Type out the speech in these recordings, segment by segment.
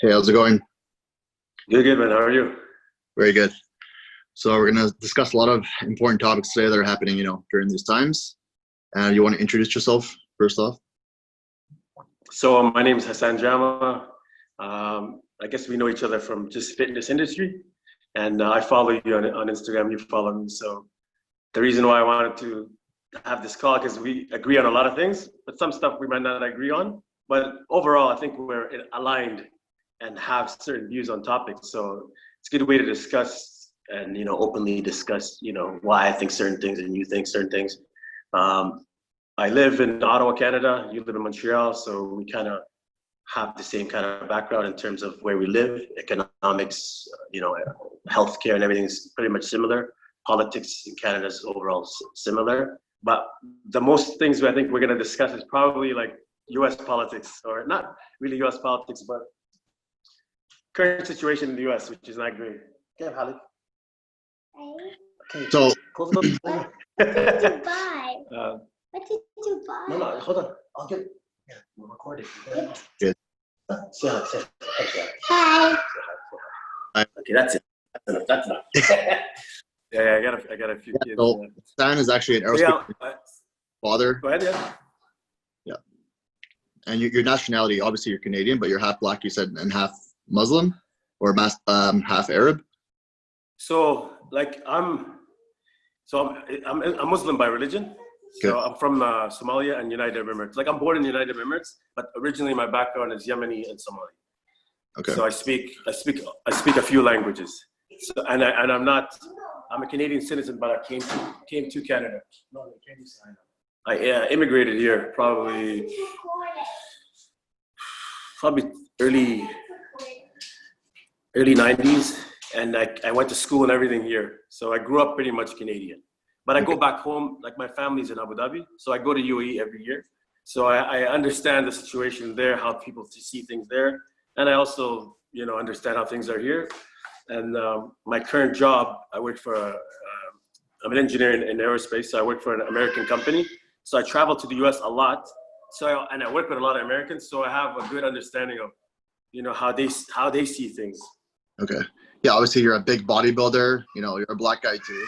Hey, how's it going? Good, good, man. How are you? Very good. So we're gonna discuss a lot of important topics today that are happening, during these times. And you want to introduce yourself first off? So my name is Hassan Jama. I guess we know each other from just fitness industry, and I follow you on Instagram. You follow me. So the reason why I wanted to have this call because we agree on a lot of things, but some stuff we might not agree on. But overall, I think we're aligned and have certain views on topics. So it's a good way to discuss and openly discuss why I think certain things and you think certain things. Um, I live in Ottawa, Canada. You live in Montreal, so we kind of have the same kind of background in terms of where we live, economics, healthcare, and everything is pretty much similar. Politics in Canada is overall similar, but the most things I think we're going to discuss is probably like U.S. politics, or not really U.S. politics, but current situation in the U.S., which is not great. Okay, Halid. Okay. So, Close the door. What did you buy? What did you buy? No, hold on. I'll get. Yeah, we're recording. good. Say hi. Say hi. Hi. Hi. Okay, that's it. That's enough. That's enough. Yeah, I got a few kids. So Stan is actually an But aerospace yeah, father. go ahead. Yeah. Yeah. And your nationality, obviously you're Canadian, but you're half black, you said, and half Muslim or half Arab. So like I'm Muslim by religion. So Okay. I'm from Somalia and United Arab Emirates. Like I'm born in the United Arab Emirates, but originally my background is Yemeni and Somali. Okay. So I speak a few languages. So I'm a Canadian citizen, but I came to Canada. No, I came to sign up. I immigrated here probably early 90s, and I went to school and everything here. So I grew up pretty much Canadian. But I go back home, like my family's in Abu Dhabi, so I go to UAE every year. So I understand the situation there, how people see things there, and I also understand how things are here. And my current job, I'm an engineer in aerospace, so I work for an American company. So I travel to the US a lot. And I work with a lot of Americans, so I have a good understanding of how they see things. Okay. Yeah, obviously you're a big bodybuilder, you're a black guy too.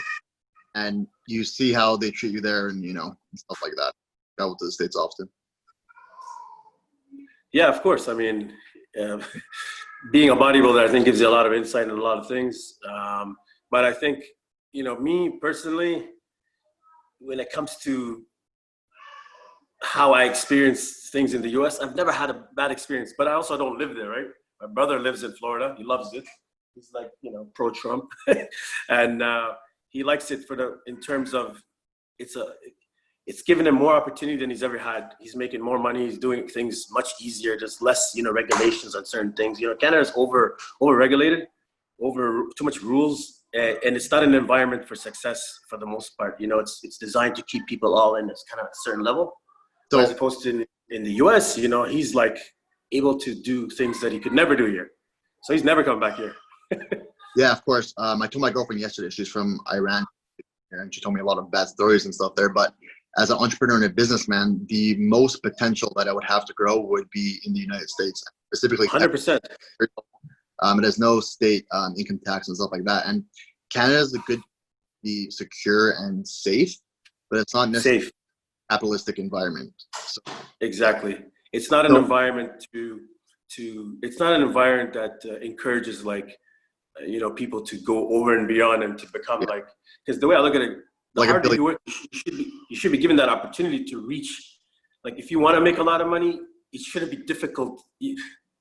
And you see how they treat you there and, and stuff like that. Travel to the States often. Yeah, of course. I mean, being a bodybuilder, I think gives you a lot of insight in a lot of things. But I think, me personally, when it comes to how I experience things in the US, I've never had a bad experience, but I also don't live there, right? My brother lives in Florida. He loves it. He's like, pro-Trump. And he likes it in terms of it's given him more opportunity than he's ever had. He's making more money. He's doing things much easier, just less, regulations on certain things. Canada's over regulated, over too much rules, and it's not an environment for success for the most part. It's designed to keep people all in this kind of a certain level. So as opposed to in the US, he's like able to do things that he could never do here. So he's never come back here. Yeah, of course. I told my girlfriend yesterday, she's from Iran, and she told me a lot of bad stories and stuff there. But as an entrepreneur and a businessman, the most potential that I would have to grow would be in the United States, specifically. 100%. It has no state income tax and stuff like that. And Canada is a good, be secure and safe, but it's not necessarily Safe. a capitalistic environment. So, Exactly. It's not an environment it's not an environment that encourages people to go over and beyond and to become because the way I look at it, the harder you work, you should be given that opportunity to reach. Like if you want to make a lot of money, it shouldn't be difficult. You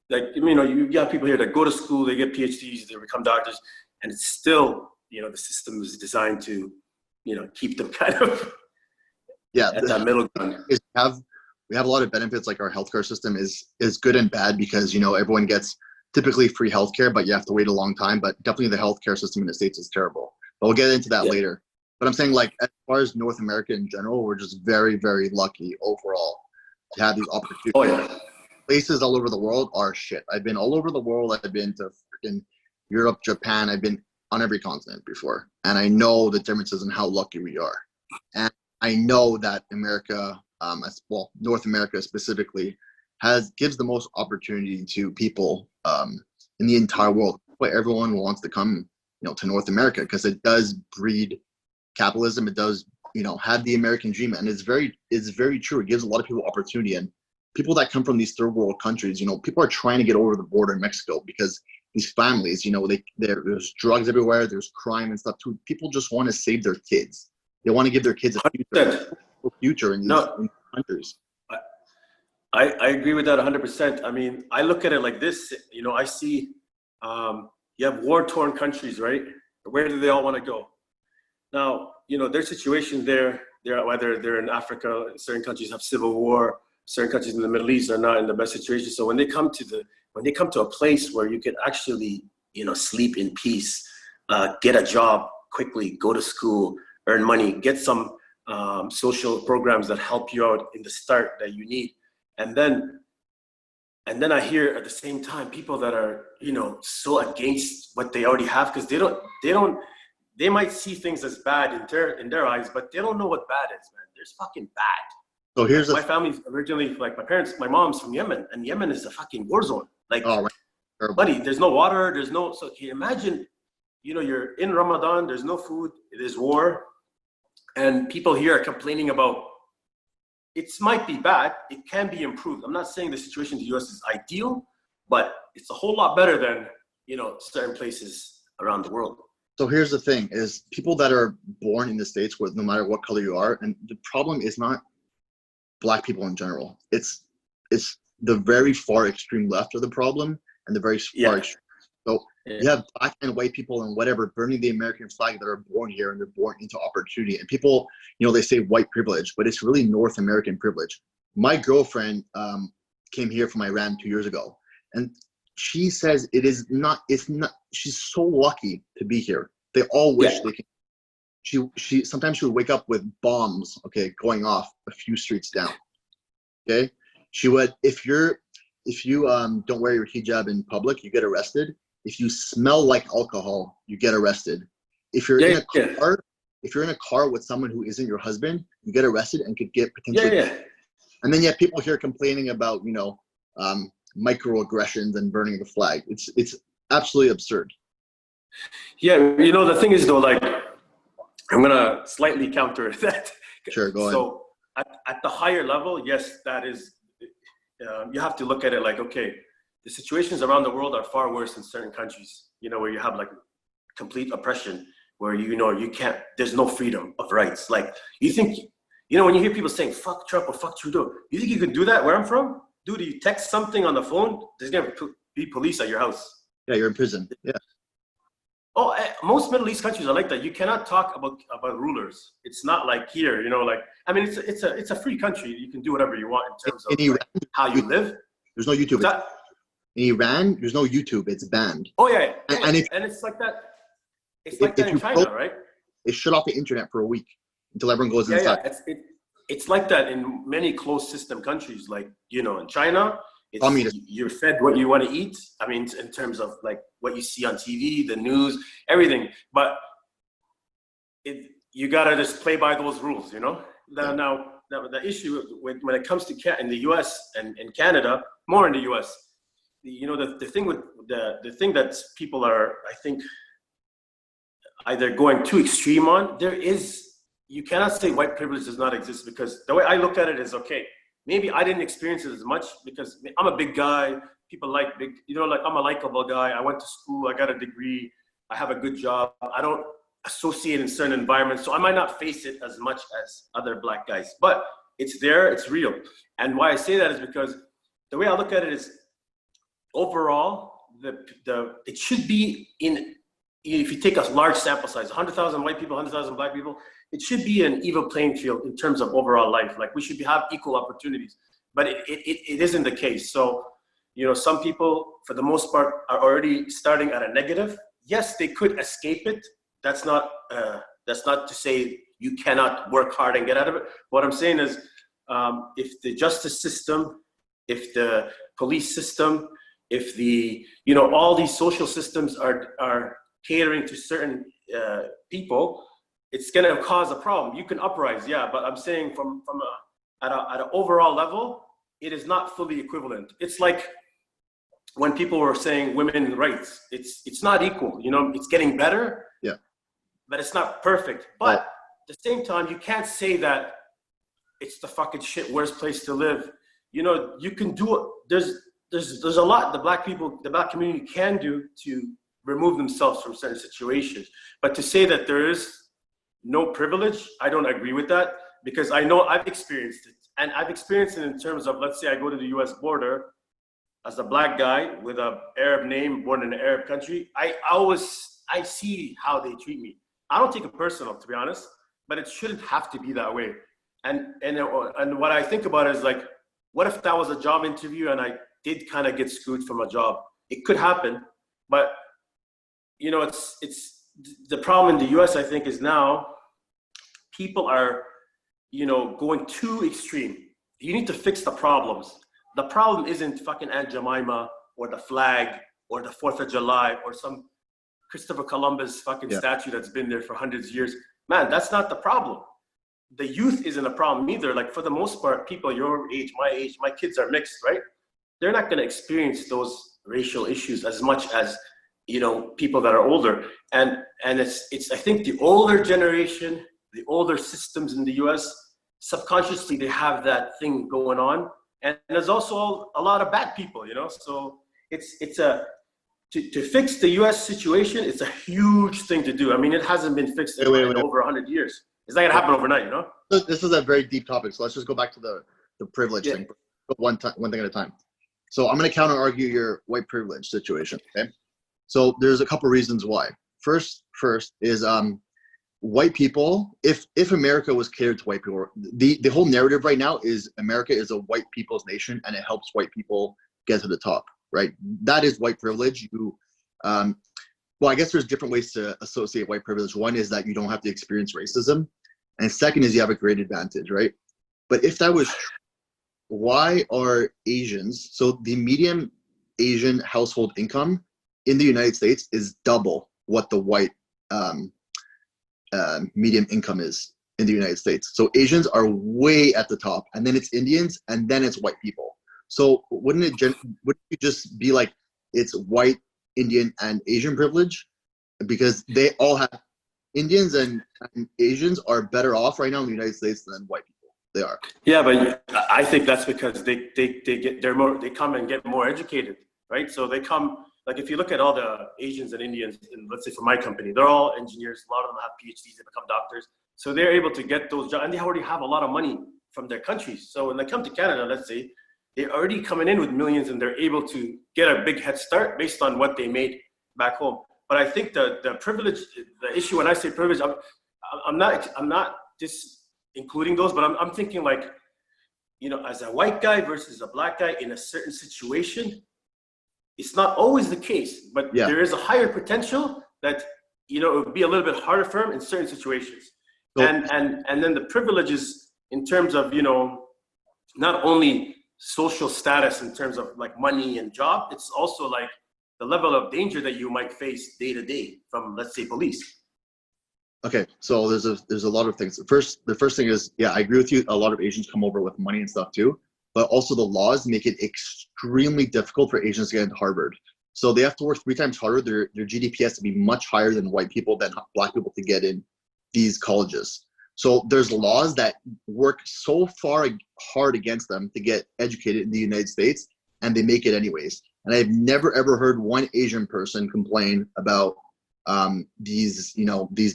got people here that go to school, they get PhDs, they become doctors, and it's still, the system is designed to, keep them kind of at that middle ground. We have a lot of benefits, like our healthcare system is good and bad because, everyone gets typically free healthcare, but you have to wait a long time. But definitely the healthcare system in the States is terrible. But we'll get into that later. But I'm saying, as far as North America in general, we're just very, very lucky overall to have these opportunities. Oh, yeah. Places all over the world are shit. I've been all over the world. I've been to freaking Europe, Japan. I've been on every continent before. And I know the differences in how lucky we are. And I know that America, North America specifically, gives the most opportunity to people in the entire world. Why everyone wants to come, to North America, because it does breed capitalism. It does, have the American dream, and it's very true. It gives a lot of people opportunity, and people that come from these third world countries, people are trying to get over the border in Mexico because these families, there's drugs everywhere, there's crime and stuff too. People just want to save their kids. They want to give their kids a future in these countries. I agree with that 100%. I mean, I look at it like this, I see you have war-torn countries, right? Where do they all want to go? Now, their situation there, whether they're in Africa, certain countries have civil war, certain countries in the Middle East are not in the best situation. So when they come to a place where you can actually, sleep in peace, get a job quickly, go to school, earn money, get some social programs that help you out in the start that you need. And then I hear at the same time people that are, so against what they already have, because they might see things as bad in their eyes, but they don't know what bad is, man. There's fucking bad. So here's my family's originally, like my mom's from Yemen, and Yemen is a fucking war zone. Like, buddy, there's no water, so can you imagine, you're in Ramadan, there's no food, it is war, and people here are complaining about, it might be bad, it can be improved. I'm not saying the situation in the US is ideal, but it's a whole lot better than, certain places around the world. So here's the thing, is people that are born in the States, with no matter what color you are, and the problem is not Black people in general. It's the very far extreme left of the problem, and the very far extreme. So you have Black and white people and whatever burning the American flag that are born here, and they're born into opportunity. And people, they say white privilege, but it's really North American privilege. My girlfriend came here from Iran 2 years ago, and she says it's not. She's so lucky to be here. They all wish they can. She sometimes she would wake up with bombs, going off a few streets down. She would, if you don't wear your hijab in public, you get arrested. If you smell like alcohol, you get arrested. If you're in a car with someone who isn't your husband, you get arrested and could get potentially. And then you have people here complaining about microaggressions and burning the flag. It's absolutely absurd. Yeah, the thing is though, like, I'm gonna slightly counter that. Sure, go ahead. So at the higher level, yes, that is, you have to look at it like, okay, the situations around the world are far worse in certain countries, where you have like complete oppression, where you can't, there's no freedom of rights. Like, you think, when you hear people saying fuck Trump or fuck Trudeau, you think you can do that where I'm from? Dude, you text something on the phone, there's gonna be police at your house. Yeah, you're in prison. Yeah. Oh, most Middle East countries are like that. You cannot talk about rulers. It's not like here, it's a free country. You can do whatever you want in terms of Iran, how you live. There's no YouTube. In Iran, there's no YouTube. It's banned. Oh yeah, and it's like that. It's like that in China, right? They shut off the internet for a week until everyone goes inside. Yeah, it's like that in many closed system countries. Like, in China, you're fed what you want to eat. I mean, in terms of like what you see on TV, the news, everything. But you gotta just play by those rules, Now the issue when it comes to in the U.S. and in Canada, more in the U.S., the thing that people are, I think, either going too extreme on. You cannot say white privilege does not exist, because the way I look at it is, okay, maybe I didn't experience it as much because I'm a big guy. People like big, I'm a likable guy. I went to school, I got a degree, I have a good job. I don't associate in certain environments, so I might not face it as much as other Black guys. But it's there, it's real. And why I say that is because the way I look at it is, overall, it should be if you take a large sample size, 100,000 white people, 100,000 Black people, it should be an even playing field in terms of overall life. Like, we should have equal opportunities, but it isn't the case. So, some people, for the most part, are already starting at a negative. Yes, they could escape it. That's not to say you cannot work hard and get out of it. What I'm saying is, if the justice system, if the police system, if all these social systems are catering to certain people, it's going to cause a problem. You can uprise, yeah, but I'm saying at an overall level, it is not fully equivalent. It's like when people were saying women's rights. It's not equal, you know, it's getting better, Yeah. but it's not perfect. But at the same time, you can't say that it's the fucking shit worst place to live. You know, you can do it. There's a lot the black community can do to remove themselves from certain situations. But to say that there is no privilege, I don't agree with that, because I know I've experienced it. And I've experienced it in terms of, let's say I go to the US border as a black guy with an Arab name, born in an Arab country. I see how they treat me. I don't take it personal, to be honest, but it shouldn't have to be that way. And what I think about is like, what if that was a job interview and I did kind of get screwed from a job? It could happen, but you know, it's the problem in the US, I think, is now people are, you know, going too extreme. You need to fix the problems. The problem isn't fucking Aunt Jemima or the flag or the 4th of July or some Christopher Columbus fucking statue that's been there for hundreds of years. Man, that's not the problem. The youth isn't a problem either. Like, for the most part, people your age, my kids are mixed, right? They're not gonna experience those racial issues as much as, you know, people that are older. And it's I think the older generation, the older systems in the US, subconsciously they have that thing going on. And there's also a lot of bad people, you know? So to fix the US situation, it's a huge thing to do. I mean, it hasn't been fixed in over 100 years. It's not gonna happen overnight, you know? This is a very deep topic, so let's just go back to the privilege thing, one thing at a time. So I'm gonna counter argue your white privilege situation, okay? So there's a couple reasons why. First is white people, if America was catered to white people, the whole narrative right now is America is a white people's nation and it helps white people get to the top, right? That is white privilege. Well, I guess there's different ways to associate white privilege. One is that you don't have to experience racism. And second is you have a great advantage, right? But if that was true, why are Asians, so the median Asian household income in the United States is double what the white median income is in the United States. So Asians are way at the top, and then it's Indians, and then it's white people. So wouldn't it just be like it's white, Indian, and Asian privilege? Because they all have, Indians and Asians are better off right now in the United States than white people. They are. Yeah, but I think that's because they come and get more educated, right? So they come, like if you look at all the Asians and Indians, in, let's say for my company, they're all engineers. A lot of them have PhDs, they become doctors. So they're able to get those jobs, and they already have a lot of money from their countries. So when they come to Canada, let's say, they're already coming in with millions and they're able to get a big head start based on what they made back home. But I think the privilege, the issue when I say privilege, I'm not just including those, but I'm thinking like, you know, as a white guy versus a black guy in a certain situation, it's not always the case, but there is a higher potential that, you know, it would be a little bit harder for him in certain situations. So, and then the privileges in terms of, you know, not only social status in terms of like money and job, it's also like the level of danger that you might face day to day from, let's say, police. Okay, so there's a lot of things. The first thing is, yeah, I agree with you. A lot of Asians come over with money and stuff too, but also the laws make it extremely difficult for Asians to get into Harvard. So they have to work 3 times harder. Their GDP has to be much higher than white people, than black people to get in these colleges. So there's laws that work so hard against them to get educated in the United States, and they make it anyways. And I've never ever heard one Asian person complain about these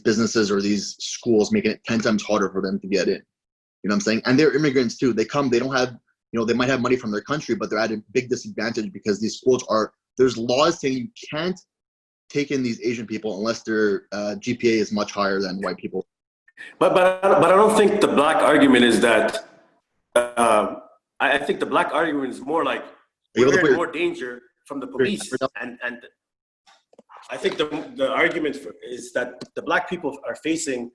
businesses or these schools making it 10 times harder for them to get in. You know what I'm saying? And they're immigrants too. They come, they don't have, you know, they might have money from their country, but they're at a big disadvantage because these schools there's laws saying you can't take in these Asian people unless their GPA is much higher than white people. But I don't think the black argument is that. I think the black argument is more like we're in more danger from the police, and I think the argument is that the black people are facing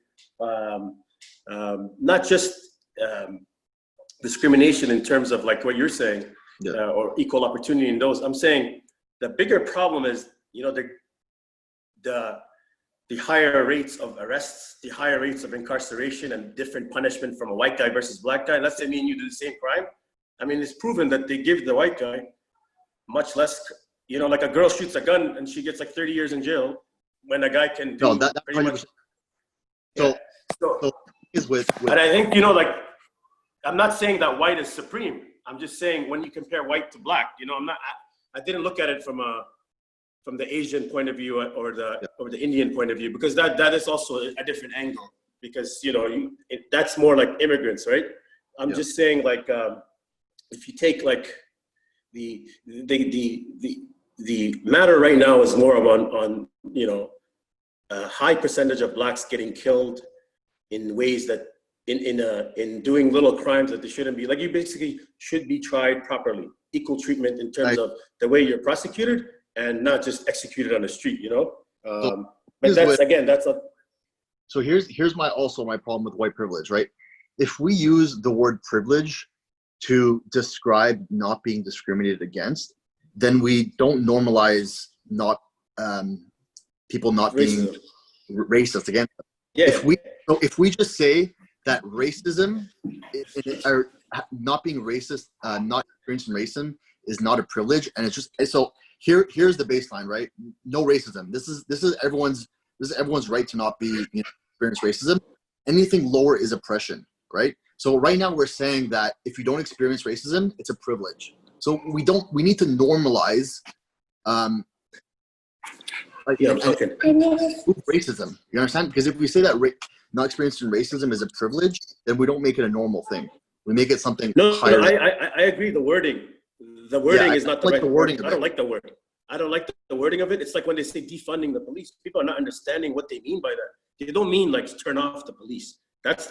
not just discrimination in terms of like what you're saying, or equal opportunity in those. I'm saying the bigger problem is, you know, the higher rates of arrests, the higher rates of incarceration, and different punishment from a white guy versus black guy. Let's say me and you do the same crime. I mean, it's proven that they give the white guy much less you know, like a girl shoots a gun and she gets like 30 years in jail when a guy can do that's pretty much. So, Yeah. so is with And I think, you know, like, I'm not saying that white is supreme. I'm just saying when you compare white to black, you know, I didn't look at it from the Asian point of view or the Indian point of view, because that is also a different angle, because, you know, that's more like immigrants, right? I'm just saying, like, if you take like the matter right now is more of on you know, a high percentage of blacks getting killed in ways that in doing little crimes that they shouldn't be. Like, you basically should be tried properly, equal treatment in terms of the way you're prosecuted and not just executed on the street, you know? But that's, again, that's a... So here's my problem with white privilege, right? If we use the word privilege to describe not being discriminated against, then we don't normalize people not being racist against them. Yeah. If we just say that racism or not being racist, not experiencing racism is not a privilege, and it's just so here's the baseline, right? No racism. This is everyone's right to not be, you know, experience racism. Anything lower is oppression, right? So right now we're saying that if you don't experience racism, it's a privilege. So we need to normalize racism. You understand? Because if we say that not experiencing racism is a privilege, then we don't make it a normal thing. We make it something higher. No, I agree. The wording is not the right wording. I don't like the wording. I don't like the wording of it. It's like when they say defunding the police. People are not understanding what they mean by that. They don't mean like turn off the police.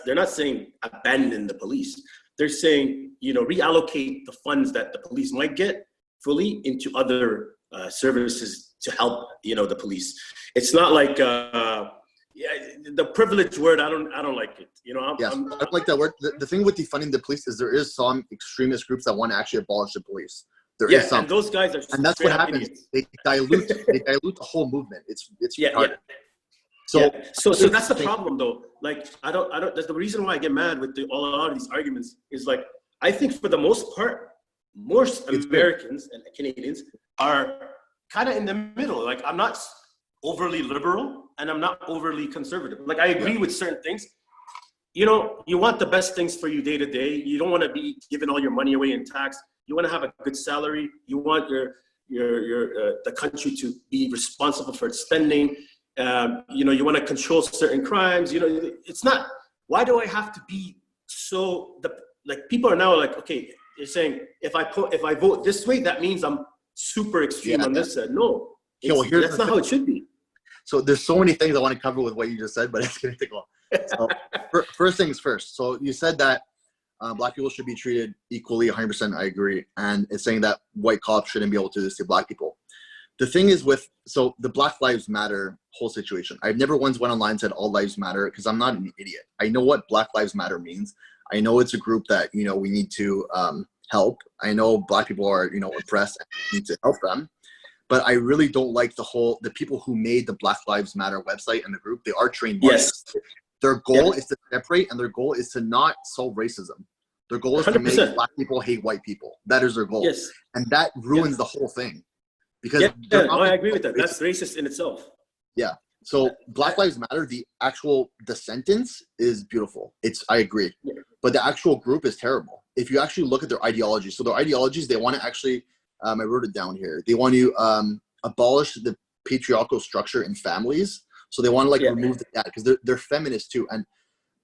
They're not saying abandon the police. They're saying, you know, reallocate the funds that the police might get fully into other services to help, you know, the police. It's not like the privilege word. I don't like it. You know, I don't like that word. The thing with defunding the police is there is some extremist groups that want to actually abolish the police. There is some, and those guys are, and that's what happens. Idiots. They dilute the whole movement. It's retarded. So that's the problem, though. Like, I don't. That's the reason why I get mad with a lot of these arguments. Is like, I think for the most part, most Americans and Canadians are kind of in the middle. Like, I'm not overly liberal and I'm not overly conservative. Like, I agree with certain things. You know, you want the best things for you day to day. You don't want to be giving all your money away in tax. You want to have a good salary. You want the country to be responsible for its spending. You know, you want to control certain crimes. You know, it's not, why do I have to be so, like, people are now like, okay, they're saying, if I vote this way, that means I'm super extreme on this side. No, that's not how it should be. So there's so many things I want to cover with what you just said, but it's going to take a while. So first things first. So you said that Black people should be treated equally, 100%. I agree. And it's saying that white cops shouldn't be able to see Black people. The thing is so the Black Lives Matter whole situation, I've never once went online and said all lives matter, because I'm not an idiot. I know what Black Lives Matter means. I know it's a group that, you know, we need to help. I know Black people are, you know, oppressed and we need to help them. But I really don't like the people who made the Black Lives Matter website and the group. They are trained Marxists. Yes. Their goal is to separate, and their goal is to not solve racism. Their goal is 100%. To make Black people hate white people. That is their goal. Yes. And that ruins the whole thing. Because I agree with that. That's racist in itself. Yeah. So Black Lives Matter, the sentence is beautiful. I agree. Yeah. But the actual group is terrible. If you actually look at their ideology, so their ideologies, they want to actually, I wrote it down here. They want to abolish the patriarchal structure in families. So they want to remove the dad, because they're feminists too. And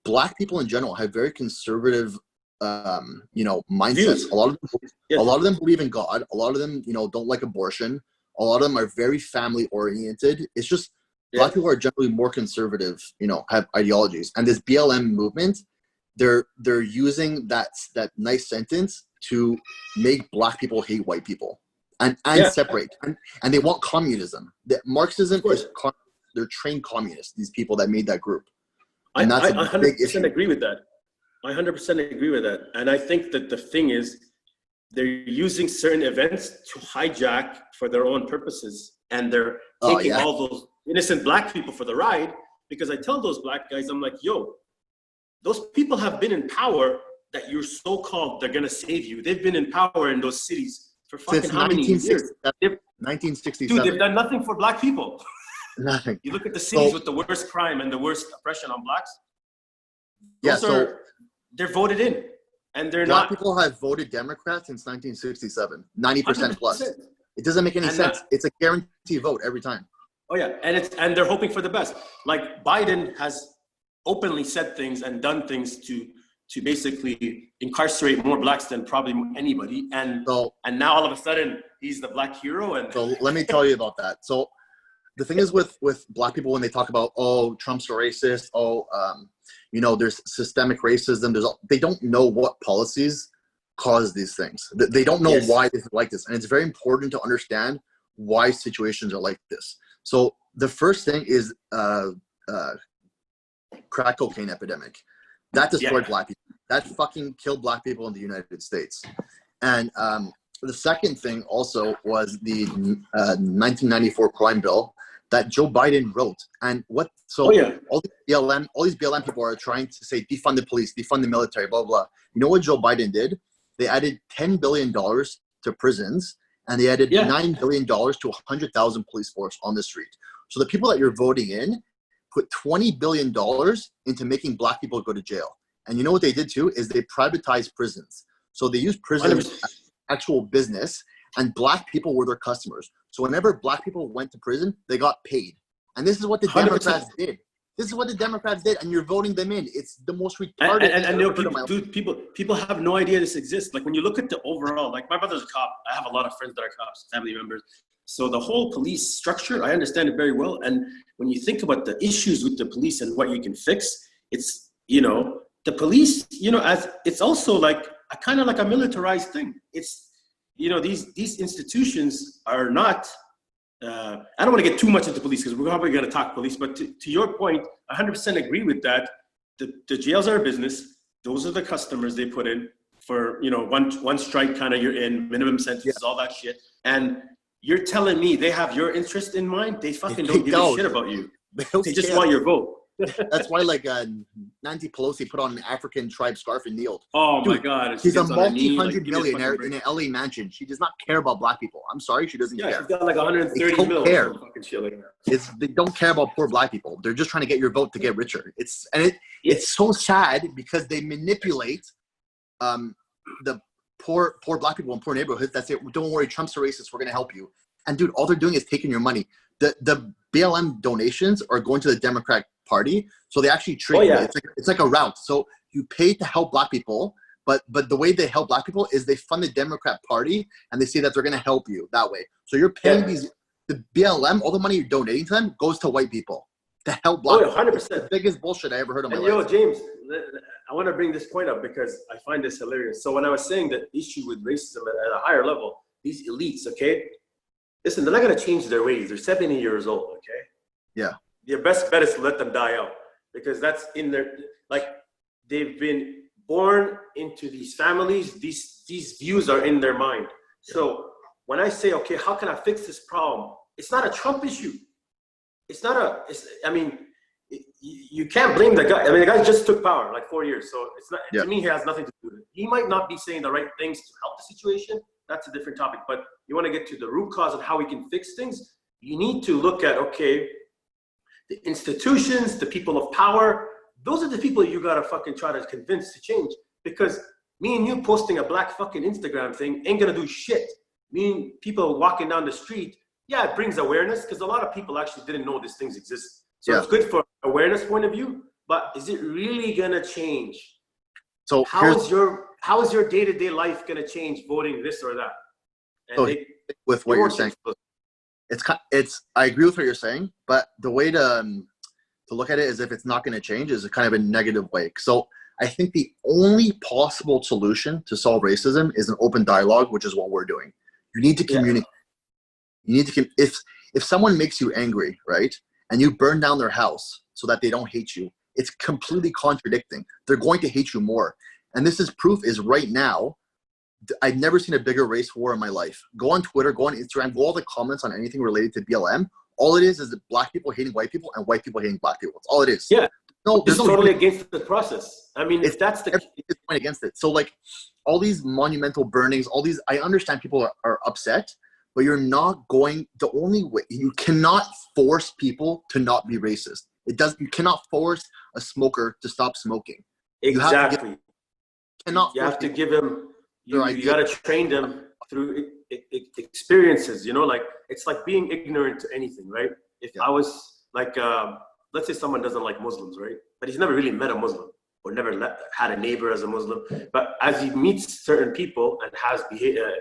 Black people in general have very conservative, mindsets. Views. A lot of them believe in God. A lot of them, don't like abortion. A lot of them are very family oriented. It's just Black people are generally more conservative, have ideologies. And this BLM movement, they're using that nice sentence to make Black people hate white people and separate. And they want communism. Marxism is they're trained communists, these people that made that group. And I 100% agree with that. I 100% agree with that. And I think that the thing is, they're using certain events to hijack for their own purposes. And they're taking all those innocent Black people for the ride, because I tell those Black guys, I'm like, yo, those people have been in power that you're so-called they're going to save you. They've been in power in those cities for fucking how many years? 1967. Dude, they've done nothing for black people. Nothing. You look at the cities with the worst crime and the worst oppression on blacks. They're voted in, and they're black not. People have voted Democrat since 1967, 90% plus. 100%. It doesn't make any sense. It's a guaranteed vote every time. Oh yeah, and they're hoping for the best. Like Biden has openly said things and done things to basically incarcerate more blacks than probably anybody, and now all of a sudden he's the black hero. And so let me tell you about that. So the thing is with black people, when they talk about, oh, Trump's a racist, there's systemic racism, they don't know what policies cause these things. They don't know why it's like this, and it's very important to understand why situations are like this. So the first thing is crack cocaine epidemic. That destroyed black people. That fucking killed black people in the United States. And the second thing also was the 1994 crime bill that Joe Biden wrote. And all these BLM people are trying to say defund the police, defund the military, blah, blah. You know what Joe Biden did? They added $10 billion to prisons, and they added $9 billion to 100,000 police force on the street. So the people that you're voting in put $20 billion into making black people go to jail. And you know what they did too is they privatized prisons. So they used prisons as actual business, and black people were their customers. So whenever black people went to prison, they got paid. And this is what the 100%. Democrats did. This is what the Democrats did, and you're voting them in. It's the most retarded. And people have no idea this exists. Like when you look at the overall, like my brother's a cop. I have a lot of friends that are cops, family members. So the whole police structure, I understand it very well. And when you think about the issues with the police and what you can fix, it's, the police, as it's also like a kind of like a militarized thing. It's, these institutions are not, I don't want to get too much into police because we're probably going to talk police, but to your point, 100% agree with that. The jails are a business. Those are the customers they put in for, one strike kind of you're in, minimum sentences, all that shit. And you're telling me they have your interest in mind? They fucking don't give a shit about you. They just want your vote. That's why Nancy Pelosi put on an African tribe scarf and kneeled. Oh my God. She's a multi-hundred millionaire in an LA mansion. She does not care about black people. I'm sorry, she doesn't care. She's got like 130 million. Care. They don't care about poor black people. They're just trying to get your vote to get richer. It's so sad because they manipulate the poor black people in poor neighborhoods that say, don't worry, Trump's a racist, we're going to help you. And dude, all they're doing is taking your money. The BLM donations are going to the Democratic Party, so they actually treat it's like a route. So you pay to help black people, but the way they help black people is they fund the Democrat Party, and they say that they're going to help you that way. So you're paying the BLM, all the money you're donating to them goes to white people to help black people. 100%. It's the biggest bullshit I ever heard in my life. Yo, James, I want to bring this point up because I find this hilarious. So when I was saying the issue with racism at a higher level, these elites, okay? Listen, they're not going to change their ways. They're 70 years old, okay? Yeah. Your best bet is to let them die out because that's in their, like, they've been born into these families. These views are in their mind. Yeah. So when I say, okay, how can I fix this problem? It's not a Trump issue. You can't blame the guy. I mean, the guy just took power like 4 years. So it's not, to me, he has nothing to do with it. He might not be saying the right things to help the situation. That's a different topic. But you want to get to the root cause of how we can fix things. You need to look at, okay, the institutions, the people of power, those are the people you got to fucking try to convince to change. Because me and you posting a black fucking Instagram thing ain't going to do shit. Me and people walking down the street, it brings awareness because a lot of people actually didn't know these things exist. So it's good for awareness point of view, but is it really going to change? So how is your day-to-day life going to change voting this or that? And with what you're saying, I agree with what you're saying, but the way to look at it is if it's not going to change is a kind of a negative way. So I think the only possible solution to solve racism is an open dialogue, which is what we're doing. You need to communicate. You need to, if someone makes you angry, right, and you burn down their house so that they don't hate you, it's completely contradicting. They're going to hate you more. And this is proof is right now, I've never seen a bigger race war in my life. Go on Twitter, go on Instagram, go all the comments on anything related to BLM. All it is that black people hating white people and white people hating black people. That's all it is. Yeah. It's totally against the process. I mean, if that's the point against it. So like all these monumental burnings, all these, I understand people are upset, but you're not going. The only way you cannot force people to not be racist. You cannot force a smoker to stop smoking. Exactly. You have to give them. You got to train them through experiences. You know, like it's like being ignorant to anything, right? If I was like, let's say someone doesn't like Muslims, right? But he's never really met a Muslim or never had a neighbor as a Muslim. But as he meets certain people and has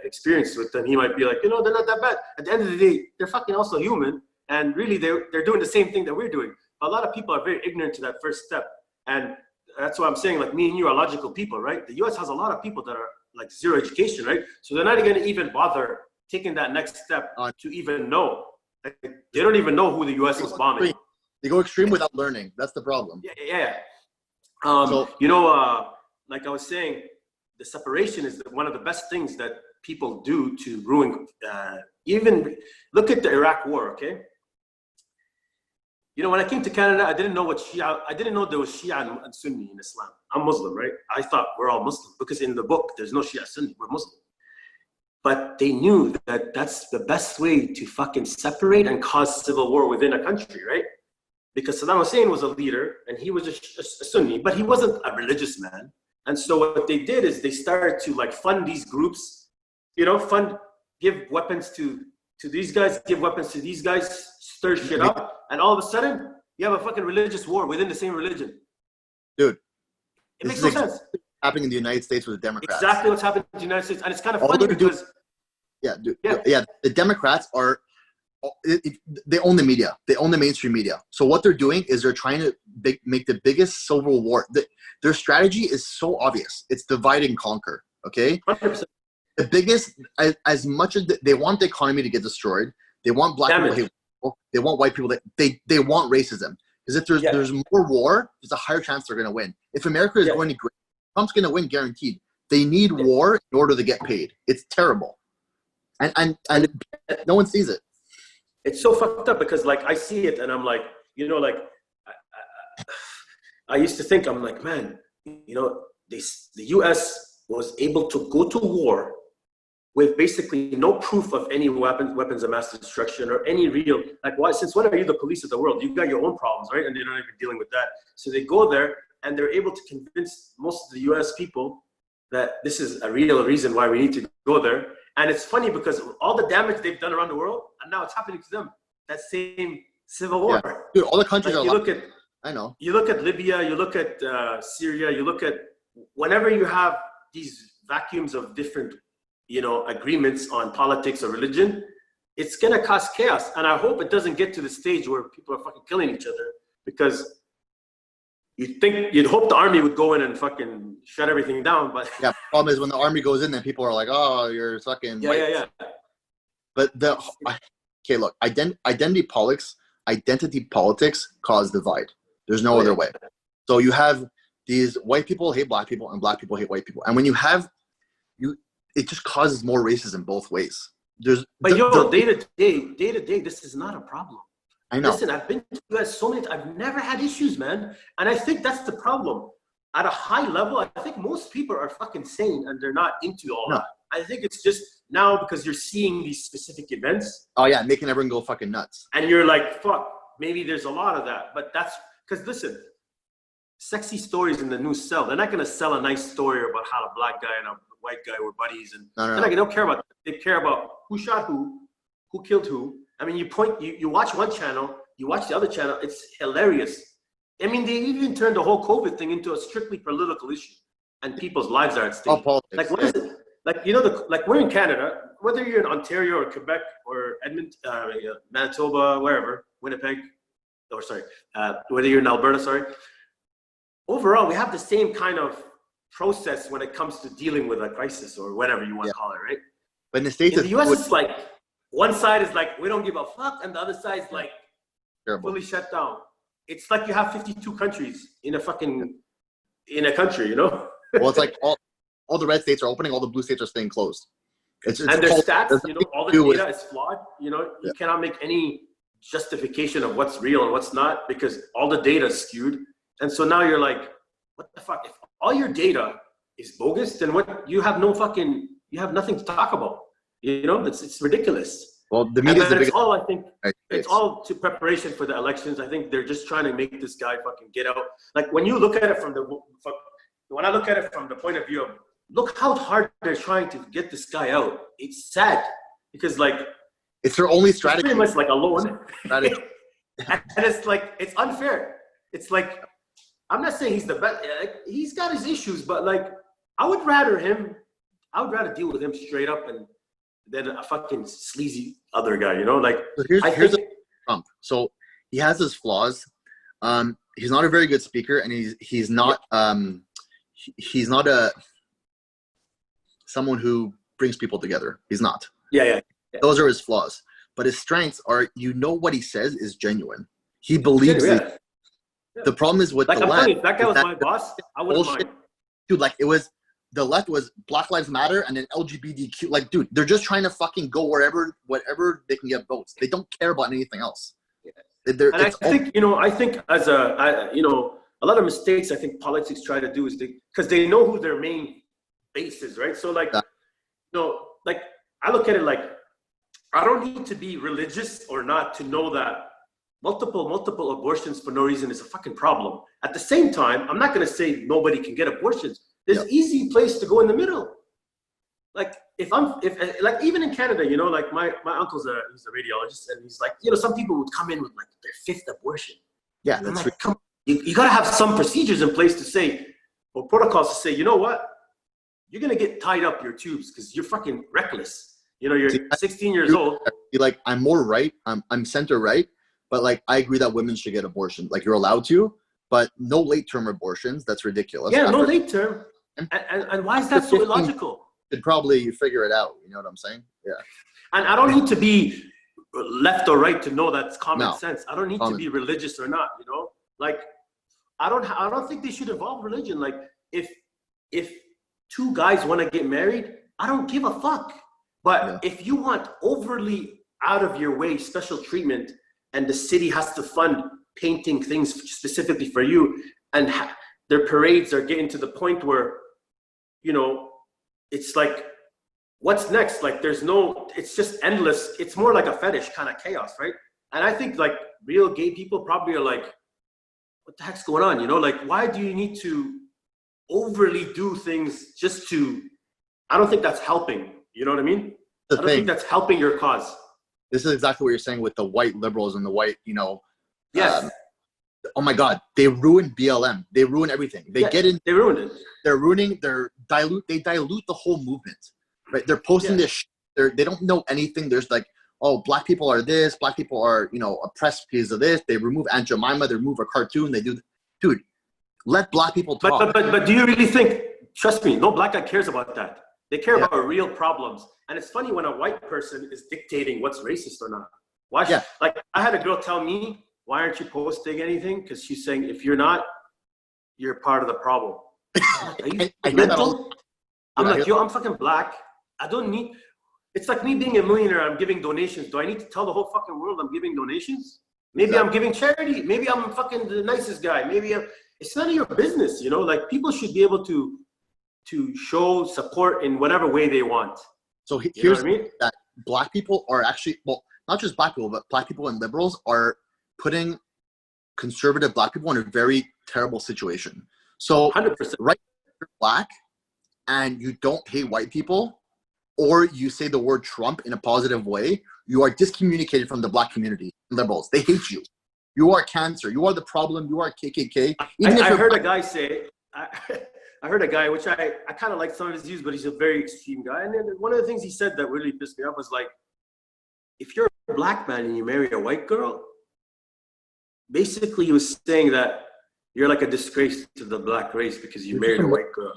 experience with them, he might be like, you know, they're not that bad. At the end of the day, they're fucking also human. And really, they're doing the same thing that we're doing. But a lot of people are very ignorant to that first step. And that's why I'm saying, like, me and you are logical people, right? The US has a lot of people that are like zero education, right? So they're not going to even bother taking that next step to even know. Like, they don't even know who the US is bombing. They go extreme without learning. That's the problem. Yeah. You know, like I was saying, the separation is one of the best things that people do to ruin. Even look at the Iraq War, okay? You know, when I came to Canada, I didn't know there was Shia and Sunni in Islam. I'm Muslim, right? I thought we're all Muslim because in the book, there's no Shia Sunni, we're Muslim. But they knew that that's the best way to fucking separate and cause civil war within a country, right? Because Saddam Hussein was a leader and he was a Sunni, but he wasn't a religious man. And so what they did is they started to like fund these groups, you know, give weapons to these guys, give weapons to these guys, stir shit up, and all of a sudden you have a fucking religious war within the same religion. Dude, it makes no sense. Happening in the United States with the Democrats. Exactly what's happening in the United States, and it's kind of funny because the Democrats are they own the media. They own the mainstream media. So what they're doing is they're trying to make the biggest civil war. Their strategy is so obvious. It's divide and conquer. Okay. 100%. The biggest, as much as they want the economy to get destroyed, they want black people to hate people, they want white people they want racism. Because if there's more war, there's a higher chance they're going to win. If America is going to great, Trump's going to win guaranteed. They need war in order to get paid. It's terrible, and no one sees it. It's so fucked up because like I see it and I'm like, you know, like I used to think, I'm like, man, you know, the U.S. was able to go to war with basically no proof of any weapons of mass destruction or any real, like, why? Since when are you the police of the world? You've got your own problems, right? And they're not even dealing with that. So they go there and they're able to convince most of the U.S. people that this is a real reason why we need to go there. And it's funny because all the damage they've done around the world, and now it's happening to them. That same civil war. Yeah. Dude, all the countries like I know. You look at Libya, you look at Syria, you look at whenever you have these vacuums of different, you know, agreements on politics or religion, it's gonna cause chaos. And I hope it doesn't get to the stage where people are fucking killing each other, because you'd hope the army would go in and fucking shut everything down, but yeah. Problem is when the army goes in, then people are like, "Oh, you're fucking." Yeah. But okay, look, identity politics cause divide. There's no other way. So you have these white people hate black people and black people hate white people, and when you have it just causes more racism both ways. Day to day, this is not a problem. I know. Listen, I've been to the US so many times. I've never had issues, man. And I think that's the problem. At a high level, I think most people are fucking sane and they're not into all that. I think it's just now because you're seeing these specific events. Oh yeah, making everyone go fucking nuts. And you're like, fuck, maybe there's a lot of that. But that's because, listen, sexy stories in the news sell. They're not going to sell a nice story about how a black guy and a white guy were buddies. And they don't care about that. They care about who shot who killed who. I mean, you watch one channel, you watch the other channel, it's hilarious. I mean, they even turned the whole COVID thing into a strictly political issue, and people's lives are at stake. Like, what is it? Like, you know, like we're in Canada, whether you're in Ontario or Quebec or Edmonton, Manitoba, wherever, Winnipeg, whether you're in Alberta, overall, we have the same kind of process when it comes to dealing with a crisis or whatever you want to call it, right? But in the States, in the US, it's like, one side is like, we don't give a fuck, and the other side is like, fully shut down. It's like you have 52 countries in a country, you know? Well, it's like all the red states are opening, all the blue states are staying closed. And their stats, you know, all the data is flawed. You know, you cannot make any justification of what's real and what's not because all the data is skewed. And so now you're like, what the fuck? If all your data is bogus, then you have nothing to talk about. You know, it's ridiculous. Well, the media is the it's biggest. all, I think, Right, it's all to preparation for the elections. I think they're just trying to make this guy fucking get out. Like when you look at it when I look at it from the point of view of, look how hard they're trying to get this guy out. It's sad because like It's their only it's strategy. pretty much like alone. Strategy. And it's like, it's unfair. It's like, I'm not saying he's the best. Like, he's got his issues, but like, I would rather deal with him straight up than a fucking sleazy other guy, you know? Like, So here's Trump. So he has his flaws. He's not a very good speaker, and he's not someone who brings people together. He's not. Yeah. Those are his flaws. But his strengths are, what he says is genuine. He believes it. The problem is with like, the I'm left. telling you, if that guy was my boss, I wouldn't mind. Dude, like the left was Black Lives Matter and then LGBTQ. Like, dude, they're just trying to fucking go whatever they can get votes. They don't care about anything else. I think as a lot of mistakes I think politics try to do is because they know who their main base is, right? So like, like I look at it like, I don't need to be religious or not to know that multiple abortions for no reason is a fucking problem. At the same time, I'm not going to say nobody can get abortions. There's easy place to go in the middle. Like if like even in Canada, like my uncle's he's a radiologist, and he's like, some people would come in with like their 5th abortion. Yeah, that's like, right. Come on. You got to have some procedures in place to say, or protocols to say, you know what, you're going to get tied up your tubes because you're fucking reckless. You're 16 years old. Like, I'm more right. I'm center right, but like I agree that women should get abortions. Like, you're allowed to, but no late-term abortions. That's ridiculous. Yeah, no late term. And why is that so illogical? Should probably figure it out. You know what I'm saying? Yeah. And I don't need to be left or right to know that's common sense. I don't need to be religious or not. Like I don't think they should involve religion. Like if 2 guys want to get married, I don't give a fuck. But if you want overly out of your way special treatment, and the city has to fund painting things specifically for you, and their parades are getting to the point where, it's like, what's next? Like it's just endless. It's more like a fetish kind of chaos, right? And I think like real gay people probably are like, what the heck's going on? Like, why do you need to overly do things just to, I don't think that's helping. You know what I mean? I don't think that's helping your cause. This is exactly what you're saying with the white liberals and the white, Yes. Oh my God, they ruined BLM. They ruin everything. They They ruined it. They dilute the whole movement, right? They're posting this. They don't know anything. There's like, oh, black people are this. Black people are, oppressed because of this. They remove Aunt Jemima. They remove a cartoon. They do, dude. Let black people talk. But do you really think? Trust me, no black guy cares about that. They care about real problems. And it's funny when a white person is dictating what's racist or not. Why? Like I had a girl tell me, why aren't you posting anything? Because she's saying, if you're not, you're part of the problem. I'm like, yo, I'm fucking black. I don't need, it's like me being a millionaire, I'm giving donations. Do I need to tell the whole fucking world I'm giving donations? Maybe I'm giving charity. Maybe I'm fucking the nicest guy. It's none of your business, like people should be able to show support in whatever way they want. So here's that black people are actually, well, not just black people, but black people and liberals are putting conservative black people in a very terrible situation. So 100%. Right, you're black and you don't hate white people, or you say the word Trump in a positive way, you are discommunicated from the black community. Liberals, they hate you. You are cancer. You are the problem. You are KKK. I heard a guy say, I heard a guy, which I kind of like some of his views, but he's a very extreme guy. And then one of the things he said that really pissed me off was like, if you're a black man and you marry a white girl, basically he was saying that you're like a disgrace to the black race because you married a white girl.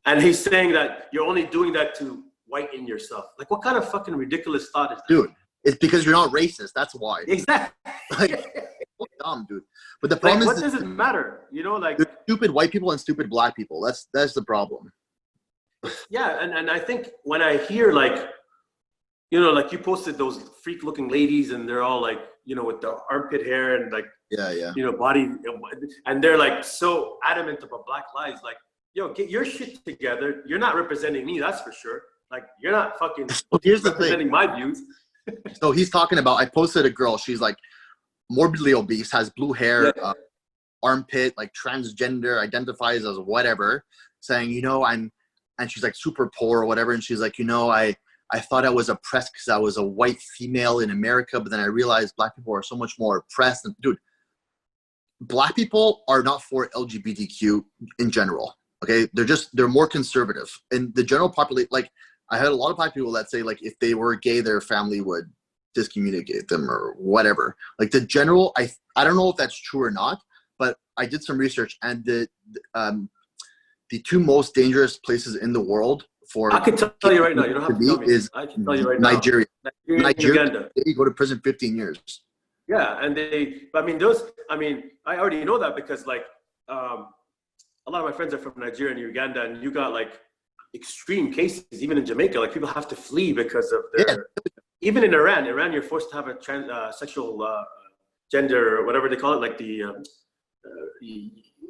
And he's saying that you're only doing that to whiten yourself. Like, what kind of fucking ridiculous thought is that? Dude, it's because you're not racist. That's why. Exactly. Like, dumb, dude. But the problem is, what does it matter? Like stupid white people and stupid black people. That's the problem. Yeah, and I think when I hear like, like you posted those freak-looking ladies, and they're all like, with the armpit hair and like, body, and they're like so adamant about Black lives. Like, yo, get your shit together. You're not representing me, that's for sure. Like, you're not fucking So here's the representing thing. my views. So he's talking about, I posted a girl, she's like morbidly obese, has blue hair, Yeah. armpit, like transgender, identifies as whatever, saying, you know, and she's like super poor or whatever. And she's like, you know, I thought I was oppressed because I was a white female in America, but then I realized black people are so much more oppressed. And dude, black people are not for LGBTQ in general. Okay. They're more conservative. And the general population, like I heard a lot of black people that say like, if they were gay, their family would discommunicate them or whatever. Like the general, I don't know if that's true or not, but I did some research, and the two most dangerous places in the world for I can tell you right now. You don't have to tell me. is I can tell you right Nigeria. now. Nigeria, you go to prison 15 years. Yeah, and I already know that because like a lot of my friends are from Nigeria and Uganda, and you got like extreme cases even in Jamaica. Like people have to flee because of their. Even in Iran, you're forced to have a sexual gender or whatever they call it. Like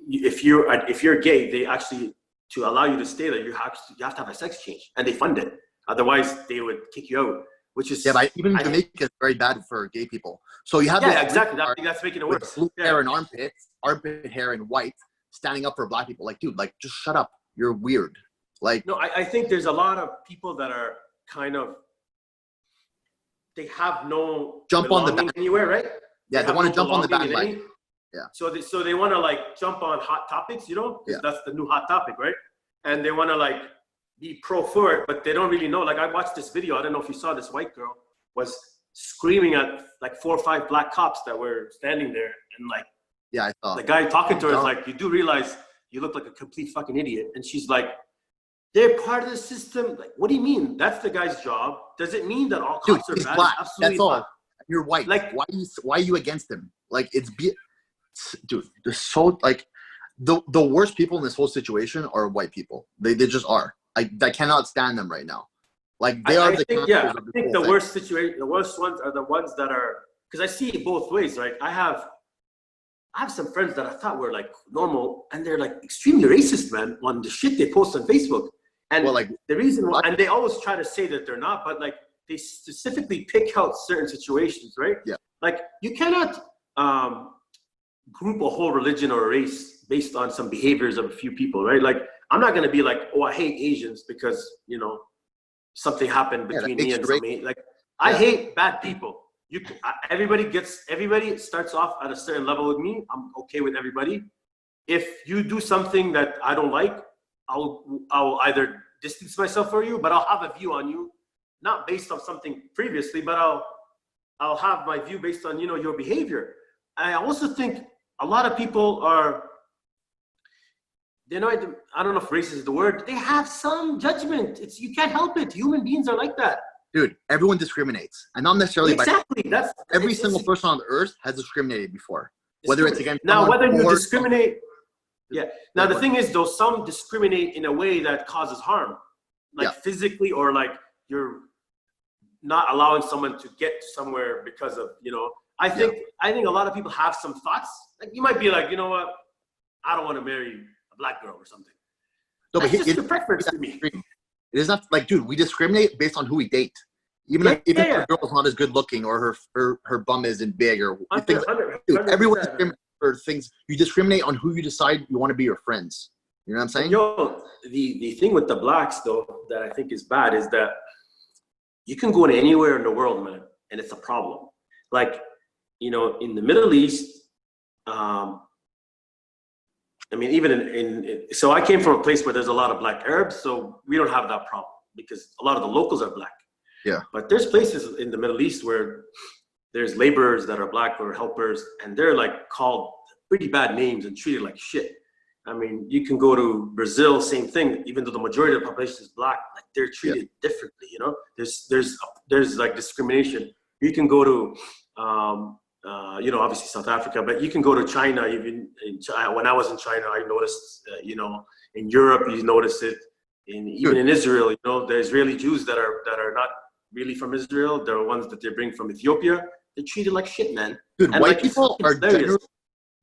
if you're gay, they actually, to allow you to stay there, you have to have a sex change, and they fund it. Otherwise, they would kick you out. Which is but even Jamaica is very bad for gay people. So you have exactly. That's making it worse. Blue hair and armpit hair and white, standing up for black people. Like, dude, like just shut up. You're weird. Like, no, I think there's a lot of people that are kind of, they have no jump on the back anywhere, right? Yeah, they want to jump on the bandwagon. Yeah. So they want to like jump on hot topics, you know? Yeah. That's the new hot topic, right? And they want to like be pro for it, but they don't really know. Like I watched this video. I don't know if you saw, this white girl was screaming at like 4 or 5 black cops that were standing there, and like, yeah, I saw the guy talking to her is like, you do realize you look like a complete fucking idiot. And she's like, they're part of the system. Like, what do you mean? That's the guy's job. Does it mean that all cops are bad? Black. Absolutely That's all. not. You're white. Like, why are you against him? Like, dude, they're so like the worst people in this whole situation are white people. They just are. I cannot stand them right now. Like they are. I think the worst situation, the worst ones are the ones that are, because I see it both ways, right? I have some friends that I thought were like normal, and they're like extremely racist, man, on the shit they post on Facebook. And the reason why, and they always try to say that they're not, but like they specifically pick out certain situations, right? Yeah. Like you cannot group a whole religion or a race based on some behaviors of a few people, right? Like I'm not gonna be like, oh, I hate Asians because, you know, something happened between me and somebody. Like I hate bad people. Everybody starts off at a certain level with me. I'm okay with everybody. If you do something that I don't like, I'll either distance myself from you, but I'll have a view on you, not based on something previously, but I'll have my view based on, you know, your behavior. I also think a lot of people are, I don't know if racist is the word, they have some judgment. You can't help it. Human beings are like that. Dude, everyone discriminates, and not necessarily exactly. Every single person on the earth has discriminated before, whether it's against whether you discriminate. Yeah. Now the thing is, though, some discriminate in a way that causes harm, like physically, or like you're not allowing someone to get somewhere because of, you know. I think a lot of people have some thoughts. Like you might be like, you know what, I don't want to marry a black girl or something. No, but it's just a preference to me. It is not like, dude, we discriminate based on who we date. Even if a girl's not as good looking, or her bum isn't big, or things. Dude, everyone discriminates for things. You discriminate on who you decide you want to be your friends. You know what I'm saying? Yo, the thing with the blacks though that I think is bad is that you can go anywhere in the world, man, and it's a problem. Like, you know, in the Middle East, I mean, even so I came from a place where there's a lot of black Arabs, so we don't have that problem because a lot of the locals are black. Yeah. But there's places in the Middle East where there's laborers that are black or helpers, and they're like called pretty bad names and treated like shit. I mean, you can go to Brazil, same thing. Even though the majority of the population is black, like they're treated differently. You know, there's like discrimination. You can go to you know, obviously South Africa, but you can go to China. Even in China, when I was in China, I noticed, you know, in Europe, you notice it. Even in Israel, you know, the Israeli Jews that are not really from Israel, they're ones that they bring from Ethiopia. They're treated like shit, man. Dude, and white people are generally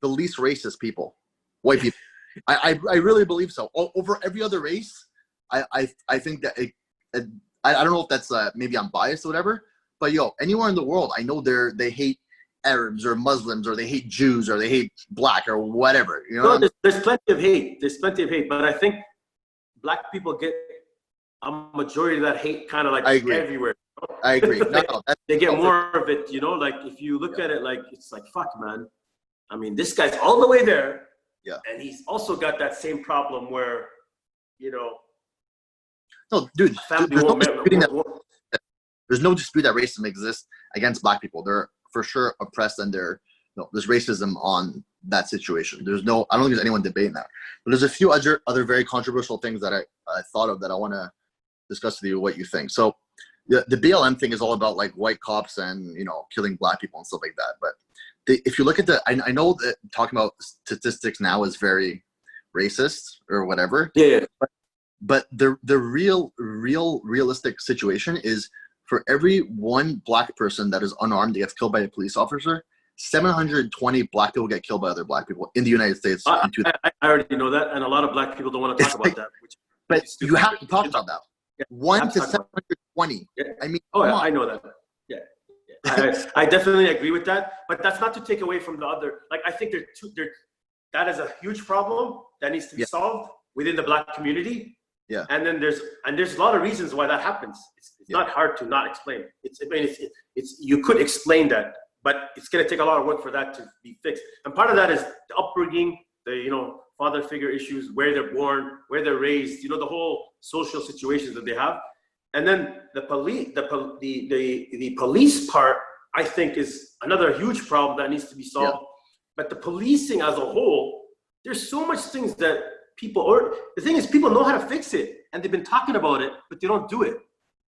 the least racist people. White people, I really believe so. Over every other race, I think that I don't know if that's maybe I'm biased or whatever, but anywhere in the world, I know they hate Arabs or Muslims, or they hate Jews, or they hate black, or whatever. No, there's plenty of hate. There's plenty of hate, but I think black people get a majority of that hate kind of like I agree. everywhere. I agree. They get more of it, like if you look at it, like it's like, fuck, man. I mean, this guy's all the way there. Yeah. And he's also got that same problem where, no, dude, there's no dispute that racism exists against black people. They're for sure oppressed, and there's racism on that situation. I don't think there's anyone debating that. But there's a few other very controversial things that I thought of that I want to discuss with you what you think. So the BLM thing is all about like white cops and killing black people and stuff like that. But if you look at I know that talking about statistics now is very racist or whatever. Yeah. But the realistic situation is, for every one black person that is unarmed that gets killed by a police officer, 720 black people get killed by other black people in the United States. I already know that, and a a lot of black people don't want to talk about that. But you have to talk about that. Yeah, 1 to 720. Yeah. I mean, I know that. Yeah. I definitely agree with that, but that's not to take away from the other. Like, I think that is a huge problem that needs to be solved within the black community. Yeah. And then there's a lot of reasons why that happens. It's not hard to not explain. You could explain that, but it's going to take a lot of work for that to be fixed. And part of that is the upbringing, the father figure issues, where they're born, where they're raised, the whole social situations that they have. And then the police part, I think, is another huge problem that needs to be solved. Yeah. But the policing as a whole, there's so much things that the thing is, people know how to fix it, and they've been talking about it, but they don't do it.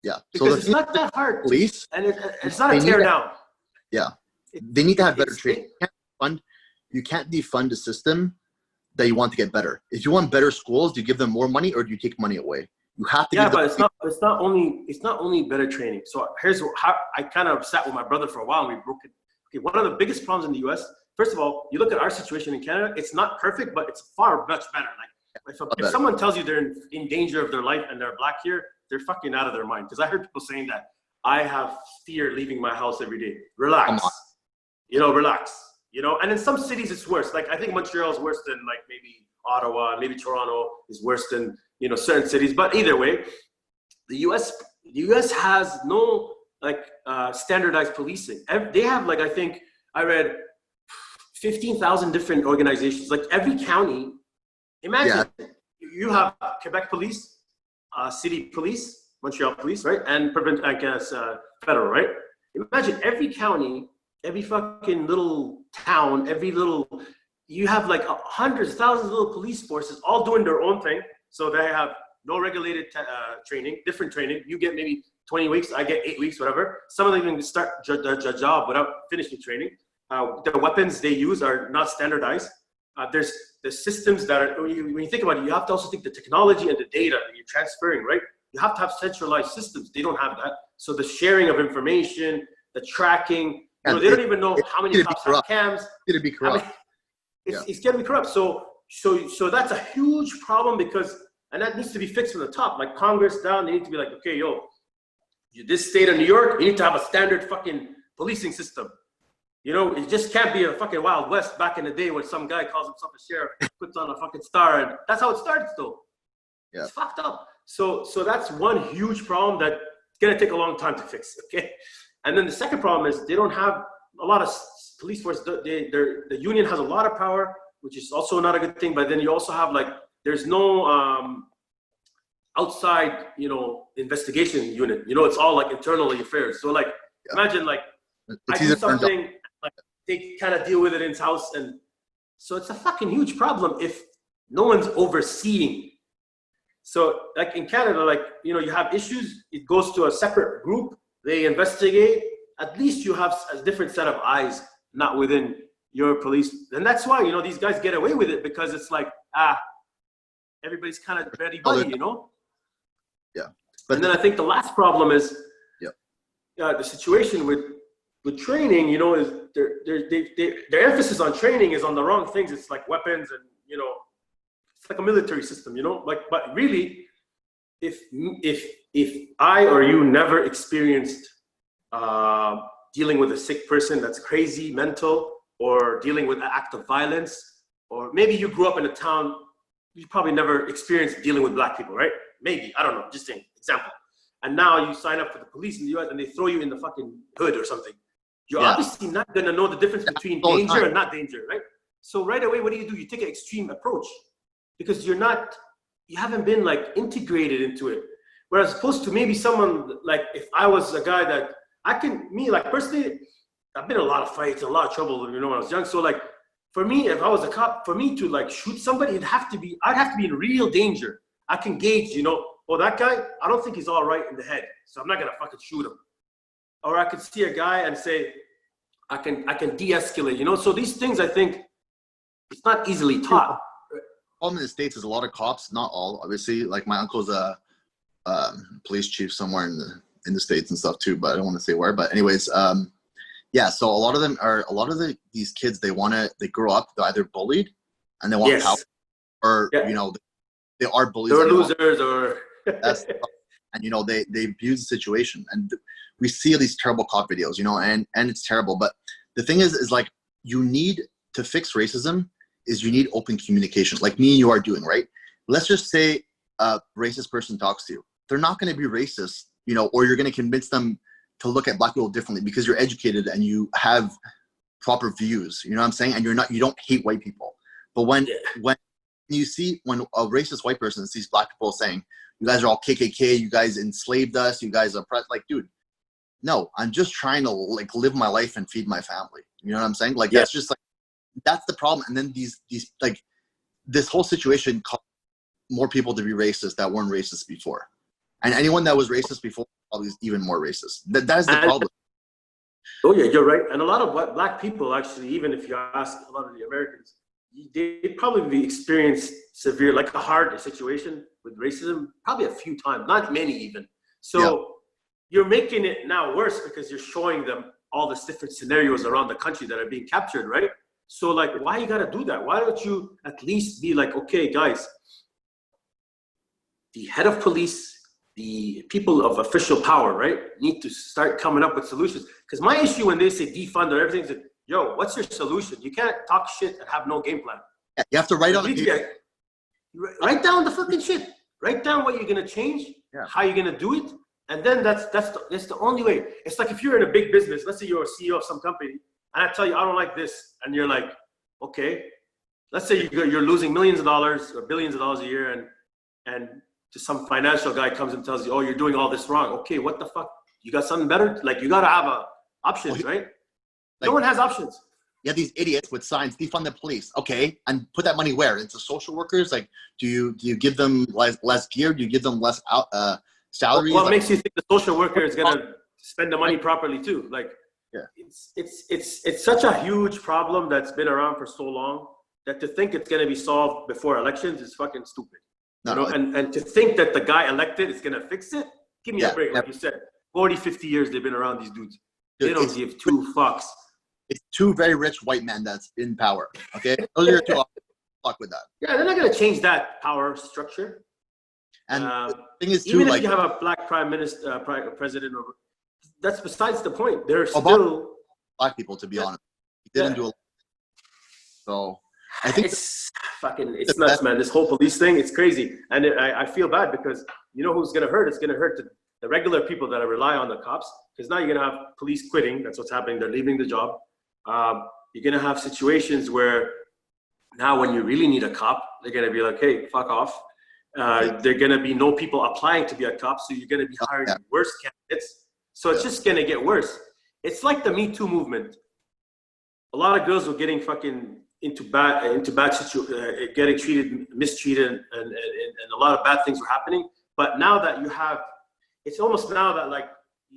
Yeah. Because it's not that hard. Police, and it's not a tear down. Yeah. They need to have better training. You can't defund a system that you want to get better. If you want better schools, do you give them more money, or do you take money away? You have to. Yeah, but it's not only better training. So here's how I kind of sat with my brother for a while, and we broke it. Okay, one of the biggest problems in the U.S. First of all, you look at our situation in Canada. It's not perfect, but it's much better. Like if someone tells you they're in danger of their life and they're black here, they're fucking out of their mind. Because I heard people saying that I have fear leaving my house every day. Relax, relax. And in some cities it's worse. Like I think Montreal is worse than like maybe Ottawa, maybe Toronto is worse than certain cities. But either way, the U.S. has no standardized policing. They have I think I read 15,000 different organizations. Like every county, imagine you have Quebec Police, City Police, Montreal Police, right, and federal, right. Imagine every county, every fucking little town, you have hundreds, thousands of little police forces all doing their own thing. So they have no regulated training, different training. You get maybe 20 weeks, I get 8 weeks, whatever. Some of them even start their job without finishing training. The weapons they use are not standardized. There's the systems that are, when you think about it, you have to also think the technology and the data that you're transferring, right? You have to have centralized systems. They don't have that. So the sharing of information, the tracking, they don't even know how many cops have cams. It's going to be corrupt. It's going to be corrupt. So that's a huge problem and that needs to be fixed from the top. Like Congress down, they need to be like, okay, this state of New York, you need to have a standard fucking policing system. It just can't be a fucking Wild West back in the day when some guy calls himself a sheriff, puts on a fucking star, and that's how it starts though. Yeah. It's fucked up. So that's one huge problem that's gonna take a long time to fix, okay? And then the second problem is they don't have a lot of police force. The union has a lot of power, which is also not a good thing, but then you also have there's no outside, investigation unit. It's all internal affairs. So imagine I do something, they kind of deal with it in house, and so it's a fucking huge problem if no one's overseeing. So in Canada, you have issues, it goes to a separate group, they investigate. At least you have a different set of eyes, not within your police, and that's why these guys get away with it, because it's everybody's kind of buddy, Yeah. And then I think the last problem is the situation with training, is their emphasis on training is on the wrong things. It's like weapons and, it's like a military system, but really, if if I or you never experienced dealing with a sick person that's crazy, mental, or dealing with an act of violence, or maybe you grew up in a town, you probably never experienced dealing with black people, right? Maybe, I don't know, just saying, example. And now you sign up for the police in the US and they throw you in the fucking hood or something. You're obviously not gonna know the difference between danger and not danger, right? So right away, what do? You take an extreme approach because you haven't been like integrated into it. Whereas opposed to maybe someone like, if I was a guy that like personally, I've been in a lot of fights, a lot of trouble, when I was young. So like, for me, if I was a cop, for me to like shoot somebody, I'd have to be in real danger. I can gauge, oh, that guy, I don't think he's all right in the head, so I'm not gonna fucking shoot him. Or I could see a guy and say, I can de-escalate, So these things, I think, it's not easily taught. Problem in the States is a lot of cops, not all, obviously. Like my uncle's a police chief somewhere in the States and stuff too, but I don't want to say where. But anyways, yeah. So a lot of these kids, they grow up, they're either bullied and they want power, or they are bullies. They're losers, or that's and they abuse the situation, and we see these terrible cop videos, and it's terrible. But the thing is like, you need to fix racism is you need open communication, like me and you are doing, right? Let's just say a racist person talks to you. They're not going to be racist, or you're going to convince them to look at black people differently because you're educated and you have proper views, you know what I'm saying? And you don't hate white people. But when you see, when a racist white person sees black people saying, you guys are all KKK, you guys enslaved us, you guys oppressed, like, dude, no, I'm just trying to like live my life and feed my family. You know what I'm saying? Like, that's just like, that's the problem. And then these like, this whole situation caused more people to be racist that weren't racist before. And anyone that was racist before probably is even more racist. That is the problem. Oh yeah, you're right. And a lot of black people, actually, even if you ask a lot of the Americans, they'd probably experienced severe, like a hard situation with racism, probably a few times, not many even. So you're making it now worse because you're showing them all these different scenarios around the country that are being captured, right? So like, why you gotta do that? Why don't you at least be like, okay, guys, the head of police, the people of official power, right, need to start coming up with solutions. Because my issue when they say defund or everything is that, yo, what's your solution? You can't talk shit and have no game plan. Yeah, you have to write on the paper. Write down the fucking shit. Write down what you're gonna change, how you're gonna do it, and then that's the only way. It's like if you're in a big business, let's say you're a CEO of some company, and I tell you I don't like this, and you're like, okay, let's say you're losing millions of dollars or billions of dollars a year, and just some financial guy comes and tells you, oh, you're doing all this wrong. Okay, what the fuck? You got something better? Like, you gotta have options, right? Like, no one has options. You have these idiots with signs, defund the police. Okay, and put that money where? Into social workers? Like, do you give them less gear? Do you give them less salaries? What makes you think the social worker is gonna spend the money properly too? Like, it's such a huge problem that's been around for so long that to think it's gonna be solved before elections is fucking stupid. And to think that the guy elected is gonna fix it, give me a break. Like you said, 40, 50 years they've been around, these dudes. They don't give two fucks. It's two very rich white men that's in power. Okay, those are your two. Fuck with that. Yeah, they're not gonna change that power structure. And the thing is, too, even like, if you have a black president, or that's besides the point. They're still black people, to be honest. He didn't do a lot. So I think it's nuts, man. This whole police thing, it's crazy, and I feel bad because you know who's gonna hurt? It's gonna hurt the regular people that rely on the cops, because now you're gonna have police quitting. That's what's happening. They're leaving the job. You're gonna have situations where now when you really need a cop, they're gonna be like, hey, fuck off. There are gonna be no people applying to be a cop, so you're gonna be hiring worse candidates. So it's just gonna get worse. It's like the Me Too movement. A lot of girls were getting fucking into bad getting treated, mistreated, and a lot of bad things were happening. But now that you have, it's almost now that like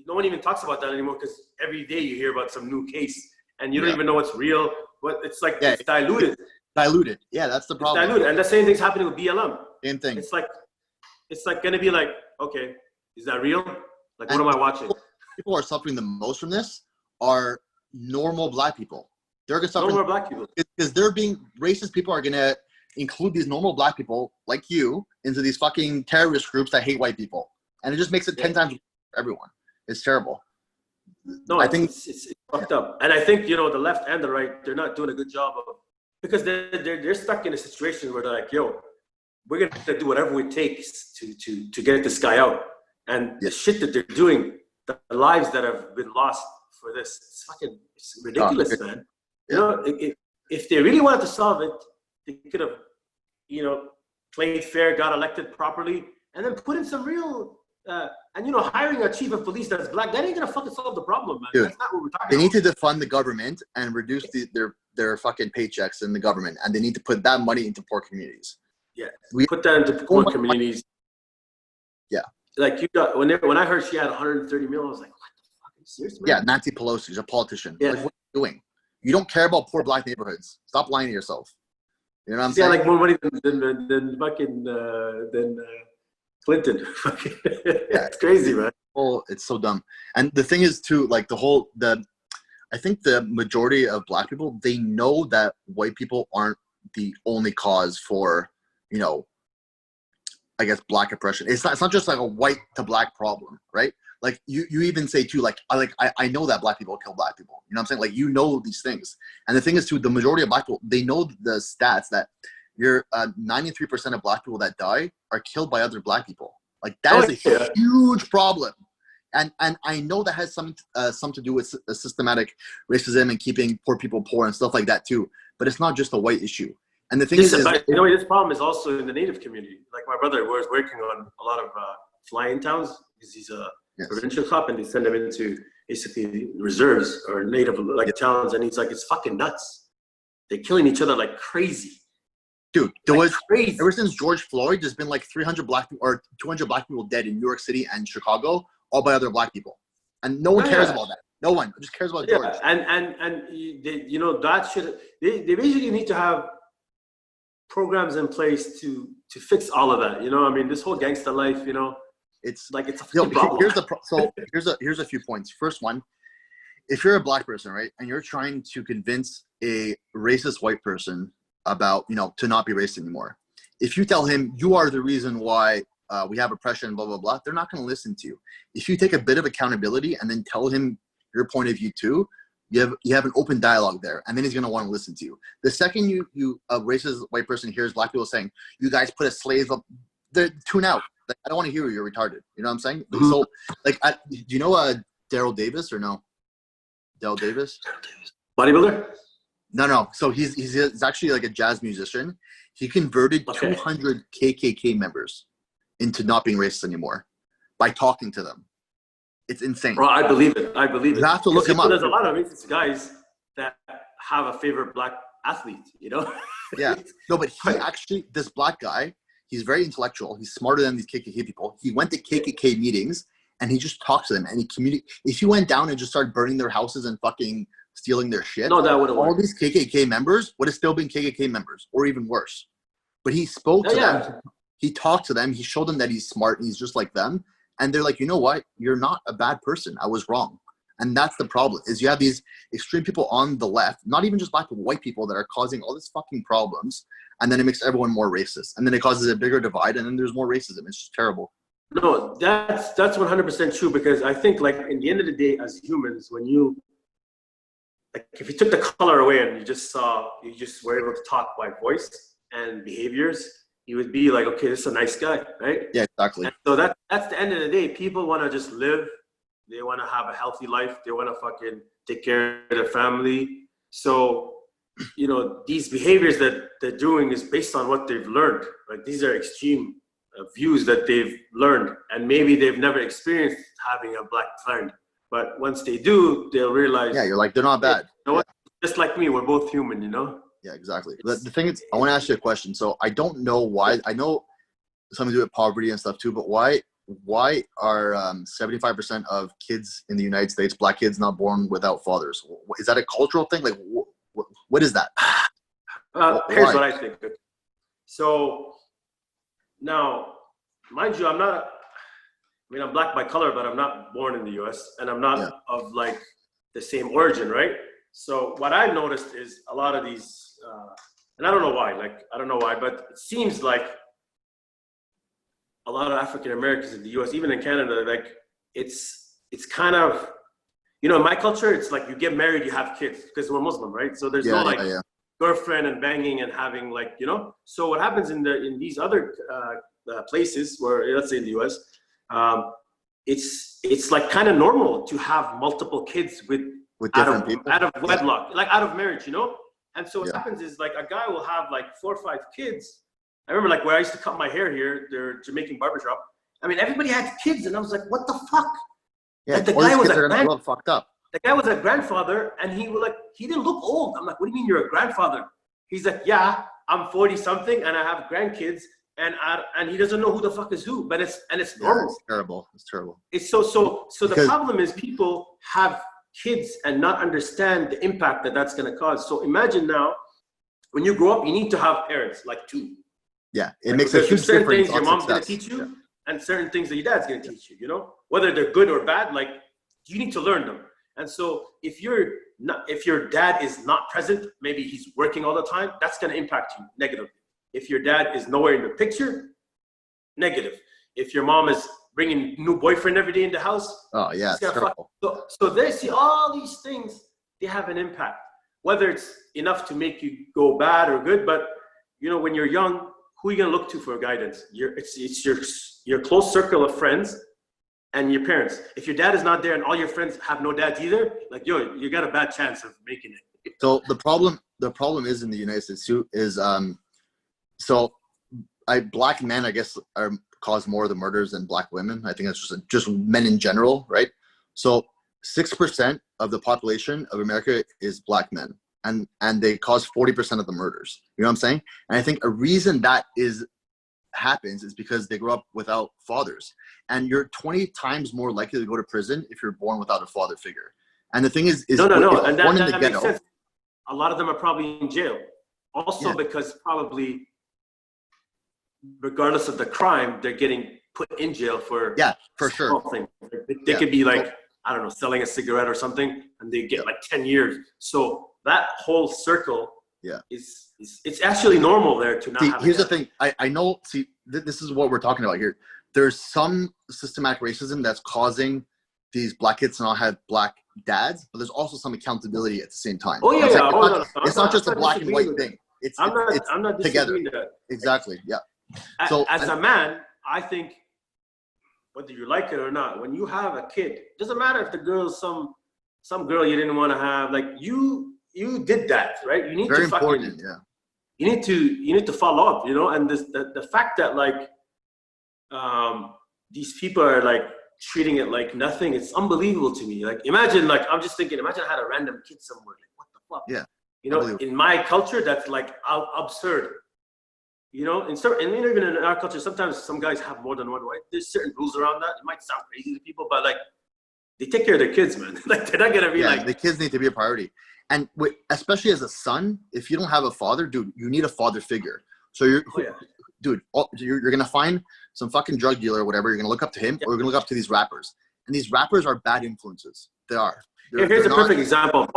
no one even talks about that anymore, because every day you hear about some new case and you don't even know what's real. But it's like it's diluted. Diluted. Yeah, that's the problem. It's diluted, and the same thing's happening with BLM. Same thing. It's like gonna be like, okay, is that real? Like, what am I watching? People who are suffering the most from this are normal black people. They're gonna suffer. Normal black people. Because they're being racist. People are gonna include these normal black people like you into these fucking terrorist groups that hate white people, and it just makes it 10 times worse for everyone. It's terrible. No, I think it's fucked up. And I think, you know, the left and the right, they're not doing a good job of, because they're stuck in a situation where they're like, yo, we're going to do whatever it takes to get this guy out. And the shit that they're doing, the lives that have been lost for this, it's ridiculous, man. You know, if they really wanted to solve it, they could have, you know, played fair, got elected properly, and then put in some real, and, you know, hiring a chief of police that's black, that ain't gonna fucking solve the problem, man. Dude, that's not what we're talking they about. need to defund the government and reduce their fucking paychecks in the government, and they need to put that money into poor communities. Yeah, put that into poor communities. Yeah. Like you got, when I heard she had 130 million, I was like, what the fuck, are you serious, man? Yeah, Nancy Pelosi is a politician. Yeah. Like, what are you doing? You don't care about poor black neighborhoods. Stop lying to yourself. You know what I'm saying? Yeah, like more money than fucking Clinton. It's crazy, man. Oh, it's so dumb. And the thing is too, like I think the majority of black people, they know that white people aren't the only cause for, you know, I guess black oppression. It's not just like a white to black problem, right? Like you even say too, like I know that black people kill black people. You know what I'm saying? Like, you know these things. And the thing is too, the majority of black people, they know the stats that 93% of black people that die are killed by other black people. Like, that is a huge problem. And I know that has some to do with systematic racism and keeping poor people poor and stuff like that too. But it's not just a white issue. And the thing is, you know, this problem is also in the Native community. Like my brother was working on a lot of fly-in towns because he's a provincial cop, and they send him into basically reserves or Native like towns, and he's like, it's fucking nuts. They're killing each other like crazy. Dude, crazy. Ever since George Floyd, there's been like 300 black people or 200 black people dead in New York City and Chicago, all by other black people, and no one cares about that. No one just cares about George. And they, you know, that should they basically need to have programs in place to fix all of that. You know, I mean, this whole gangster life, you know, it's like it's a problem. Here's a few points. First one, if you're a black person, right, and you're trying to convince a racist white person about, you know, to not be racist anymore, if you tell him you are the reason why we have oppression, blah blah blah, they're not going to listen to you. If you take a bit of accountability and then tell him your point of view too, you have an open dialogue there, and then he's going to want to listen to you. The second you a racist white person hears black people saying, you guys put a slave up, they tune out. Like, I don't want to hear you, you're retarded. You know what I'm saying? Mm-hmm. So, like, do you know Daryl Davis or no? Daryl Davis? Bodybuilder? No. So he's actually like a jazz musician. He converted 200 KKK members into not being racist anymore by talking to them. It's insane. Bro, I believe it. You have to look him up. There's a lot of racist guys that have a favorite black athlete, you know? Yeah. No, but he actually, this black guy, he's very intellectual. He's smarter than these KKK people. He went to KKK meetings and he just talked to them, and he communicated. If he went down and just started burning their houses and fucking stealing their shit, no, that would have all these KKK members would have still been KKK members, or even worse. But he spoke to them. He talked to them. He showed them that he's smart and he's just like them. And they're like, you know what? You're not a bad person. I was wrong. And that's the problem, is you have these extreme people on the left, not even just black people, white people, that are causing all these fucking problems. And then it makes everyone more racist. And then it causes a bigger divide. And then there's more racism. It's just terrible. No, that's 100% true, because I think, like, in the end of the day, as humans, when you, like, if you took the color away and you just were able to talk by voice and behaviors, you would be like, okay, this is a nice guy, right? Yeah, exactly. And so that's the end of the day. People want to just live. They want to have a healthy life. They want to fucking take care of their family. So, you know, these behaviors that they're doing is based on what they've learned. Like, these are extreme views that they've learned, and maybe they've never experienced having a black friend. But once they do, they'll realize. Yeah, you're like, they're not bad. You know what? Just like me, we're both human, you know? Yeah, exactly. The thing is, I want to ask you a question. So I don't know why. I know something to do with poverty and stuff too, but why are 75% of kids in the United States, black kids, not born without fathers? Is that a cultural thing? Like, what is that? Here's what I think. So now, mind you, I'm black by color, but I'm not born in the U.S. and I'm not of like the same origin, right? So what I've noticed is a lot of these, and I don't know why, but it seems like a lot of African Americans in the US, even in Canada, like it's kind of, you know, in my culture, it's like you get married, you have kids because we're Muslim, right? So there's no like girlfriend and banging and having like, you know. So what happens in these other places where, let's say in the US, it's like kind of normal to have multiple kids with different people out of wedlock, like out of marriage, you know. And so what happens is like a guy will have like 4 or 5 kids. I remember like where I used to cut my hair here, their Jamaican barbershop. I mean, everybody had kids, and I was like, what the fuck? Yeah, like the guy was fucked up. The guy was a grandfather, and he didn't look old. I'm like, what do you mean you're a grandfather? He's like, yeah, I'm 40 something, and I have grandkids, and he doesn't know who the fuck is who. But it's normal. It's terrible. It's terrible. It's so the problem is people have kids and not understand the impact that's going to cause. So imagine now, when you grow up, you need to have parents, like 2. Yeah, it makes a huge certain difference. Things your mom's going to teach you, and certain things that your dad's going to teach you. You know, whether they're good or bad, like you need to learn them. And so if your dad is not present, maybe he's working all the time, that's going to impact you negatively. If your dad is nowhere in the picture, negative. If your mom is bringing new boyfriend every day in the house, oh yeah, it's terrible. So they see all these things, they have an impact. Whether it's enough to make you go bad or good, but you know, when you're young, who are you gonna look to for guidance? It's your close circle of friends and your parents. If your dad is not there and all your friends have no dads either, like you got a bad chance of making it. So the problem is in the United States too is black men, I guess, cause more of the murders than black women. I think that's just men in general, right? So 6% of the population of America is black men, and they cause 40% of the murders. You know what I'm saying? And I think a reason that happens is because they grow up without fathers, and you're 20 times more likely to go to prison if you're born without a father figure. And the thing is no, and that makes sense. A lot of them are probably in jail, also because probably, regardless of the crime, they're getting put in jail for sure. Things. They could be like, I don't know, selling a cigarette or something, and they get like 10 years. So that whole circle is it's actually normal there to not have. Here's the thing. I know. See, this is what we're talking about here. There's some systematic racism that's causing these black kids to not have black dads, but there's also some accountability at the same time. Oh yeah, it's not just a black and white thing. I'm not together. That. Exactly. Yeah. So as a man, I think whether you like it or not, when you have a kid, it doesn't matter if the girl's some girl you didn't want to have. Like you did that, right? You need very to important. You need to follow up, you know. And the fact that like these people are like treating it like nothing, it's unbelievable to me. Like imagine I had a random kid somewhere. Like what the fuck? Yeah. You know, in my culture, that's like absurd. You know, and even in our culture, sometimes some guys have more than one wife. There's certain rules around that. It might sound crazy to people, but like they take care of their kids, man. Like they're not gonna be like the kids need to be a priority. And especially as a son, if you don't have a father, dude, you need a father figure. So you're gonna find some fucking drug dealer or whatever. You're gonna look up to him, or you're gonna look up to these rappers. And these rappers are bad influences. They are. Here's a perfect example of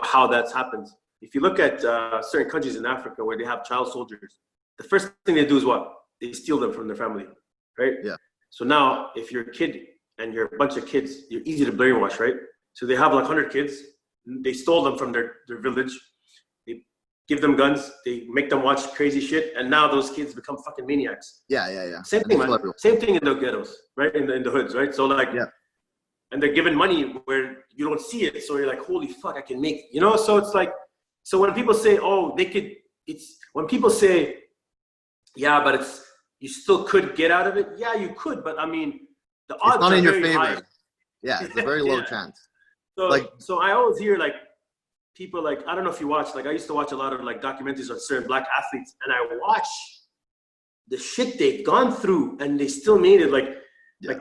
how that happens. If you look at certain countries in Africa where they have child soldiers, the first thing they do is what? They steal them from their family, right? Yeah. So now, if you're a kid and you're a bunch of kids, you're easy to brainwash, right? So they have like 100 kids. They stole them from their village. They give them guns. They make them watch crazy shit. And now those kids become fucking maniacs. Yeah. Same thing, man. Same thing in the ghettos, right? In the hoods, right? So like, and they're given money where you don't see it. So you're like, holy fuck, I can make, you know? So it's like, so when people say, oh, when people say, yeah, but you still could get out of it. Yeah, you could, but I mean, the odds it's not are in your very favor. high. Yeah, it's a very low chance. So I always hear like people like, I don't know if you watch, like I used to watch a lot of like documentaries on certain black athletes, and I watch the shit they've gone through, and they still made it. Like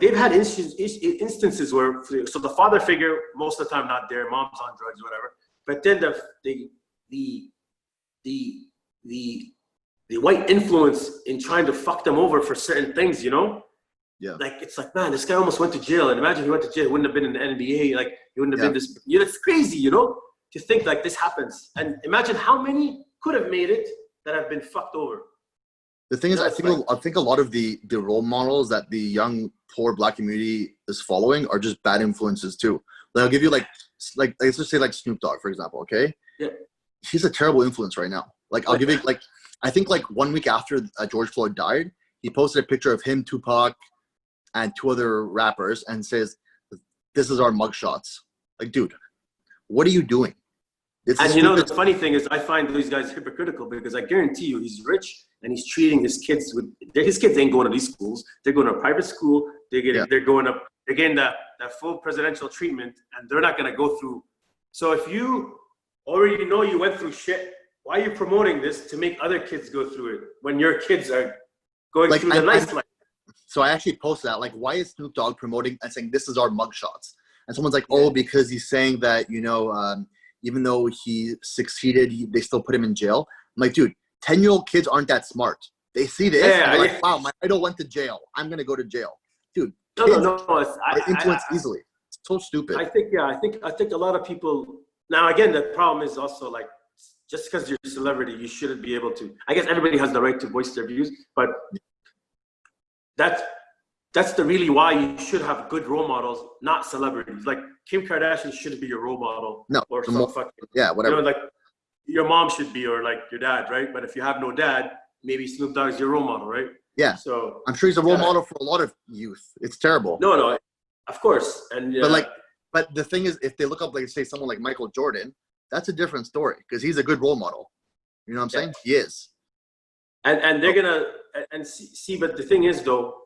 they've had instances where, so the father figure most of the time not there, mom's on drugs, whatever. But then the white influence in trying to fuck them over for certain things, you know? Yeah. Like, it's like, man, this guy almost went to jail. And imagine he went to jail, he wouldn't have been in the NBA. Like, he wouldn't have been this. You know, it's crazy, you know, to think like this happens. And imagine how many could have made it that have been fucked over. The thing is, No, I think a lot of the role models that the young poor Black community is following are just bad influences too. Like, I'll give you like let's just say like Snoop Dogg, for example. Okay, Yeah. he's a terrible influence right now. Like, I'll give you like, I think like 1 week after George Floyd died, he posted a picture of him, Tupac, and 2 other rappers, and says, "This is our mugshots." Like, dude, what are you doing? And you know, the funny thing is, I find these guys hypocritical because I guarantee you, he's rich and he's treating his kids with. His kids ain't going to these schools. They're going to a private school. They're getting the full presidential treatment, and they're not going to go through. So if you already know you went through shit, why are you promoting this to make other kids go through it when your kids are going through the nice life? So I actually posted that, like, why is Snoop Dogg promoting and saying this is our mugshots? And someone's like, oh, because he's saying that, you know, even though he succeeded, they still put him in jail. I'm like, dude, 10-year-old kids aren't that smart. They see this and they're like, wow, my idol went to jail. I'm going to go to jail. Dude, No. I influence easily. It's so stupid. I think a lot of people, now again, the problem is also like, just because you're a celebrity, you shouldn't be able to. I guess everybody has the right to voice their views, but that's the really why you should have good role models, not celebrities. Like Kim Kardashian shouldn't be your role model. No, or some fucking, whatever. You know, like your mom should be, or like your dad, right? But if you have no dad, maybe Snoop Dogg is your role model, right? Yeah. So I'm sure he's a role model for a lot of youth. It's terrible. No, of course. And but the thing is, if they look up, like, say, someone like Michael Jordan, that's a different story because he's a good role model. You know what I'm saying? He is. And they're gonna see, but the thing is, though,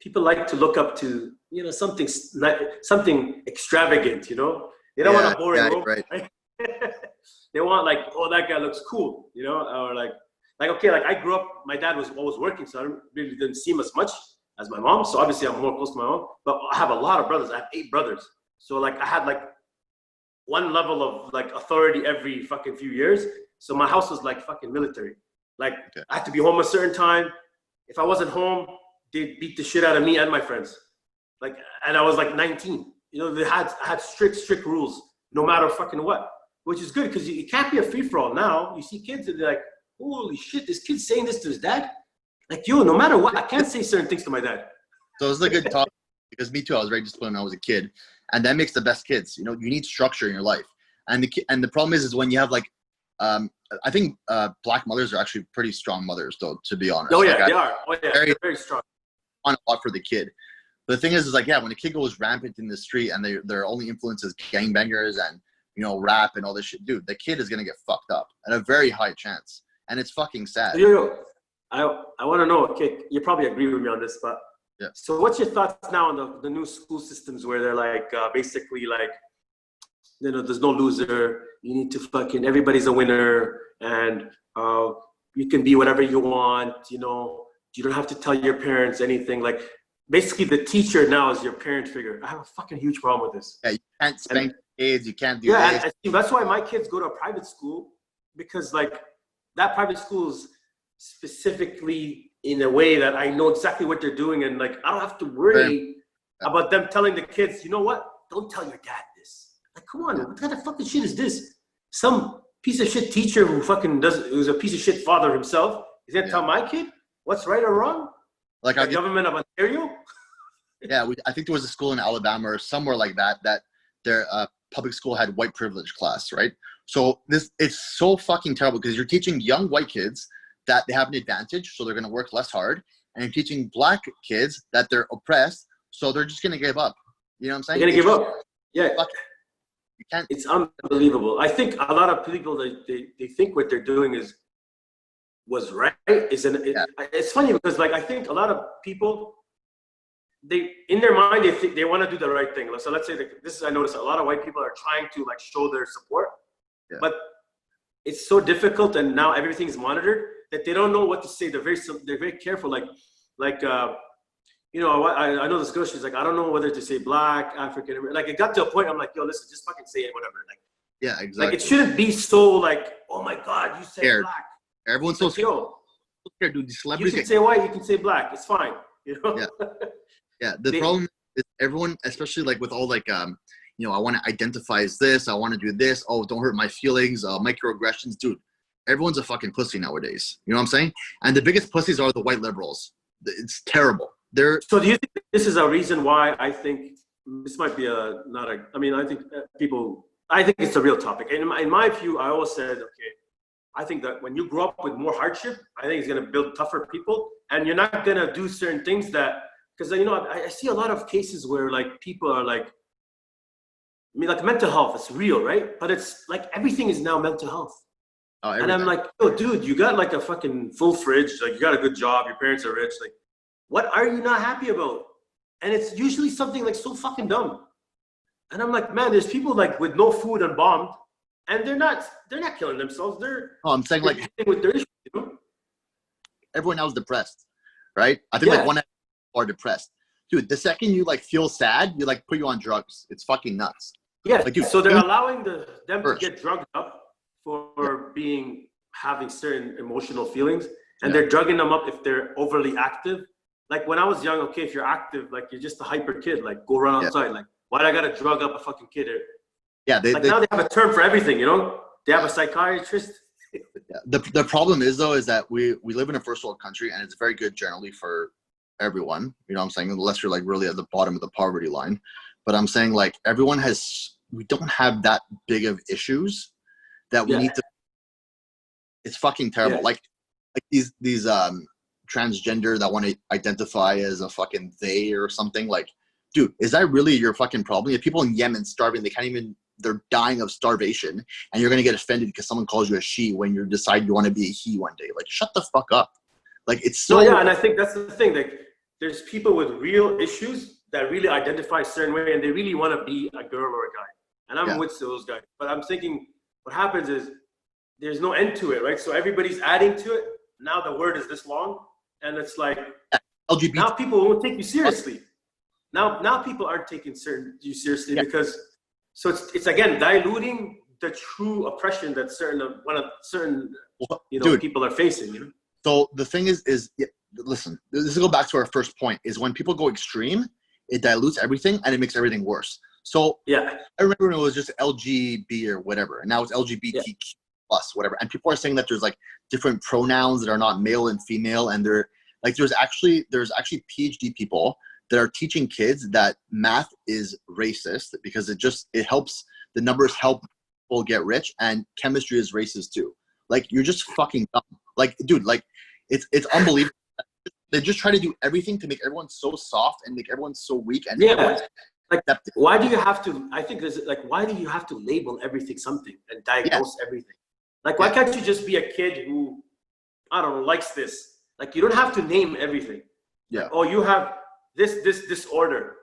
people like to look up to, you know, something extravagant. You know, they don't want a boring role. Right. They want like, oh, that guy looks cool. You know, or like okay, like I grew up. My dad was always working, so I really didn't see him as much as my mom. So obviously, I'm more close to my mom. But I have a lot of brothers. I have 8 brothers. So like, I had like one level of like authority every fucking few years. So my house was like fucking military. Like, I had to be home a certain time. If I wasn't home, they'd beat the shit out of me and my friends. Like, and I was like 19. You know, I had strict rules, no matter fucking what. Which is good because it can't be a free for all now. You see kids and they're like, holy shit, this kid's saying this to his dad. Like, yo, no matter what, I can't say certain things to my dad. So it's a good topic because me too. I was very disciplined when I was a kid, and that makes the best kids. You know, you need structure in your life, and the problem is when you have like, I think Black mothers are actually pretty strong mothers, though. To be honest. Oh yeah, like, they are. Oh yeah, they're very strong. On a lot for the kid. But the thing is like, yeah, when a kid goes rampant in the street and their only influence is gangbangers and, you know, rap and all this shit, dude, the kid is gonna get fucked up at a very high chance, and it's fucking sad. I want to know, okay, you probably agree with me on this, but yeah. So what's your thoughts now on the new school systems where they're like, basically like, you know, there's no loser, you need to fucking, everybody's a winner, and you can be whatever you want, you know, you don't have to tell your parents anything. Like, basically the teacher now is your parent figure. I have a fucking huge problem with this. Yeah, you can't spank kids, you can't do this. And that's why my kids go to a private school, because like that private school is specifically in a way that I know exactly what they're doing, and like I don't have to worry about them telling the kids, you know what, don't tell your dad this. Like, come on, what kind of fucking shit is this? Some piece of shit teacher who's a piece of shit father himself is gonna tell my kid what's right or wrong? Like the government of Ontario? Yeah, I think there was a school in Alabama or somewhere like that their public school had white privilege class, right? So it's so fucking terrible because you're teaching young white kids that they have an advantage, so they're going to work less hard, and you're teaching Black kids that they're oppressed, so they're just going to give up. You know what I'm saying? They're going to give up. Yeah. You can't. It's unbelievable. I think a lot of people, they think what they're doing was right. It's funny because like I think a lot of people, they in their mind they think they want to do the right thing. So let's say I notice a lot of white people are trying to like show their support, but it's so difficult, and now everything's monitored that they don't know what to say. They're very careful. Like you know, I know this girl. She's like, I don't know whether to say Black, African. Like it got to a point. I'm like, yo, listen, just fucking say it, whatever. Like, yeah, exactly. Like it shouldn't be so like, oh my God, you said Black. Everyone's so scared, dude. These celebrities. You can say white, you can say Black. It's fine. You know. Yeah. The problem is everyone, especially like with all like you know, I want to identify as this. I want to do this. Oh, don't hurt my feelings. Microaggressions, dude. everyone's a fucking pussy nowadays. You know what I'm saying? And the biggest pussies are the white liberals. It's terrible. They're So do you think this is a reason why I think this might be not a, I mean, I think I think it's a real topic. And in my view, I always said, okay, I think that when you grow up with more hardship, I think it's going to build tougher people. And you're not going to do certain things that, because, you know, I see a lot of cases where like people are like, I mean, like mental health is real, right? But it's like everything is now mental health. And I'm like, oh, dude, you got like a fucking full fridge. Like you got a good job. Your parents are rich. Like, what are you not happy about? And it's usually something like so fucking dumb. And I'm like, man, there's people like with no food and bombed, and they're not killing themselves. I'm saying like with their issues, you know? Everyone else is depressed, right? I think like one are depressed. Dude, the second you like feel sad, you like put you on drugs. It's fucking nuts. Yeah. Like, dude, so they're allowing them to get drugged up for having certain emotional feelings, and they're drugging them up if they're overly active. Like when I was young, okay, if you're active, like you're just a hyper kid, like go run outside. Like why do I gotta drug up a fucking kid? Yeah, now they have a term for everything, you know? They have a psychiatrist. The problem is though, is that we live in a first world country, and it's very good generally for everyone. You know what I'm saying? Unless you're like really at the bottom of the poverty line. But I'm saying like we don't have that big of issues that we need to. It's fucking terrible. Like these transgender that want to identify as a fucking they or something. Like, dude, is that really your fucking problem? You have people in Yemen starving. They're dying of starvation, and you're going to get offended because someone calls you a she when you decide you want to be a he one day. Like, shut the fuck up. Like, it's so. No, yeah, and I think that's the thing. Like, there's people with real issues that really identify a certain way, and they really want to be a girl or a guy. And I'm with those guys. But I'm thinking what happens is there's no end to it, right? So everybody's adding to it. Now the word is this long, and it's like LGBT. Now people won't take you seriously. Now people aren't taking you seriously because it's again diluting the true oppression that certain people are facing. You know. So the thing is listen. This is go back to our first point. Is when people go extreme, it dilutes everything and it makes everything worse. So I remember when it was just LGB or whatever, and now it's LGBTQ plus whatever, and people are saying that there's like different pronouns that are not male and female, and they're like there's actually PhD people that are teaching kids that math is racist because it helps the numbers help people get rich, and chemistry is racist too. Like you're just fucking dumb. Like dude, like it's unbelievable. They just try to do everything to make everyone so soft and make everyone so weak and like why do you have to? I think there's like why do you have to label everything something and diagnose everything? Like why can't you just be a kid who I don't know likes this? Like you don't have to name everything. Yeah. Like, oh, you have this disorder.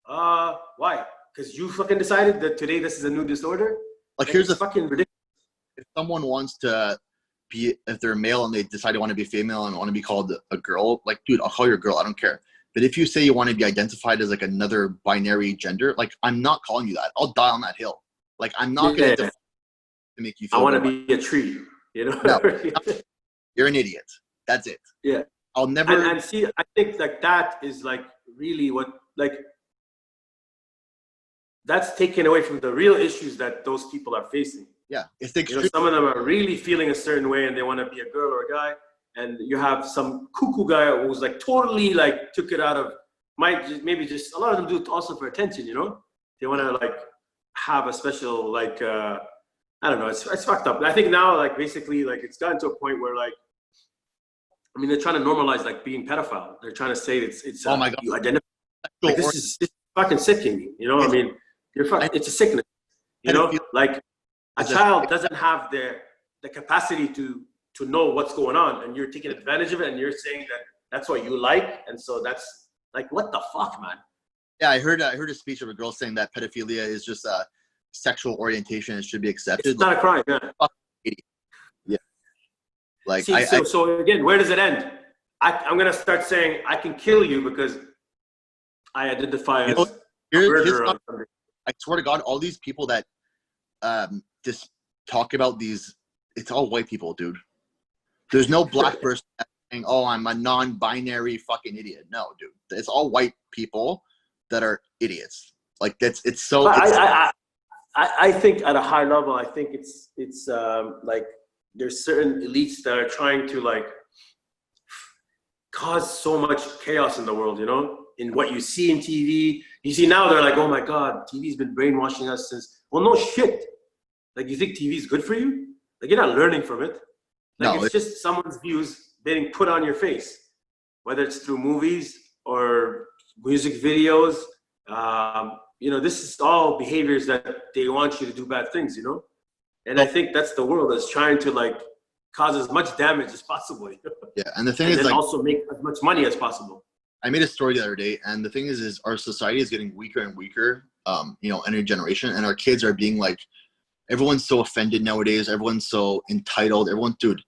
Why? Because you fucking decided that today this is a new disorder. Like here's the fucking ridiculous. If someone wants to be, if they're male and they decide to want to be female and want to be called a girl, like dude, I'll call you a girl. I don't care. But if you say you want to be identified as like another binary gender, like I'm not calling you that. I'll die on that hill. Like I'm not going to make you feel. I want to be a tree. You know. No, you're an idiot. That's it. Yeah. I'll never. And see, I think like that is like really what like that's taken away from the real issues that those people are facing. Yeah, it's some of them are really feeling a certain way and they want to be a girl or a guy, and you have some cuckoo guy who's like totally like took it out of maybe just a lot of them do it also for attention. You know, they want to like have a special like I don't know. It's fucked up. I think now like basically like it's gotten to a point where like. I mean, they're trying to normalize like being pedophile. They're trying to say it's oh my God. You identify. Like, this is fucking sickening. You know, I mean, it's a sickness. You know, like a child doesn't have the capacity to know what's going on, and you're taking advantage of it, and you're saying that that's what you like, and so that's like what the fuck, man. Yeah, I heard a speech of a girl saying that pedophilia is just a sexual orientation and should be accepted. It's not a crime. Yeah. Yeah. Like see, so again, where does it end? I'm gonna start saying I can kill you because I identify as a murderer. I swear to God, all these people that just talk about these, it's all white people, dude. There's no black person saying, "Oh, I'm a non-binary fucking idiot." No, dude, it's all white people that are idiots. Like it's so. I think at a high level, I think it's like there's certain elites that are trying to like cause so much chaos in the world, you know, in what you see in TV. You see now they're like, oh my God, TV's been brainwashing us since, well, no shit. Like, you think TV is good for you? Like, you're not learning from it. Like, No, it's just someone's views being put on your face, whether it's through movies or music videos. You know, this is all behaviors that they want you to do bad things, you know? And I think that's the world that's trying to like cause as much damage as possible. yeah, and the thing And is, then like, also make as much money as possible. I made a story the other day, and the thing is our society is getting weaker and weaker, you know, in a generation, and our kids are being like, everyone's so offended nowadays. Everyone's so entitled. Dude,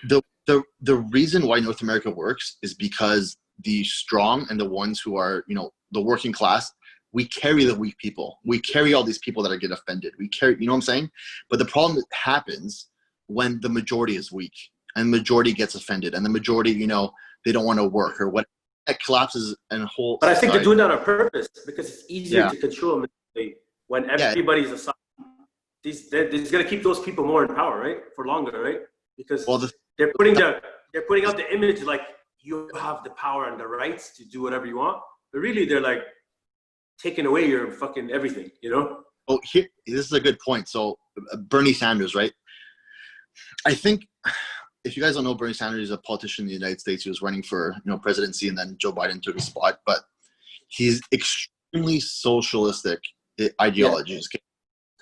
the reason why North America works is because the strong and the ones who are, you know, the working class, we carry the weak people. We carry all these people that are get offended. We carry, you know what I'm saying? But the problem happens when the majority is weak and the majority gets offended and the majority, you know, they don't want to work or what. That collapses and whole. But I think they're doing that on purpose because it's easier to control when everybody's aside. They're going to keep those people more in power, right? For longer, right? Because they're putting out the image like you have the power and the rights to do whatever you want, but really they're like taking away your fucking everything, you know? Oh, here, this is a good point. So Bernie Sanders, right? I think if you guys don't know, Bernie Sanders is a politician in the United States. He was running for, you know, presidency, and then Joe Biden took his spot. But he's extremely socialistic ideologies. Yeah.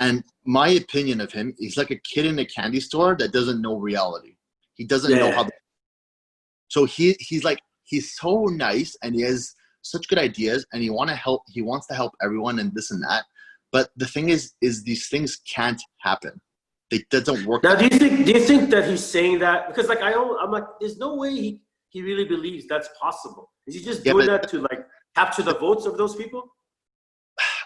And my opinion of him, he's like a kid in a candy store that doesn't know reality. He doesn't know how. So he's so nice, and he has such good ideas, and he wants to help everyone and this and that. But the thing is these things can't happen. That doesn't work. Now, do you think that he's saying that because like I'm like, there's no way he really believes that's possible. Is he just doing that to like capture the votes of those people?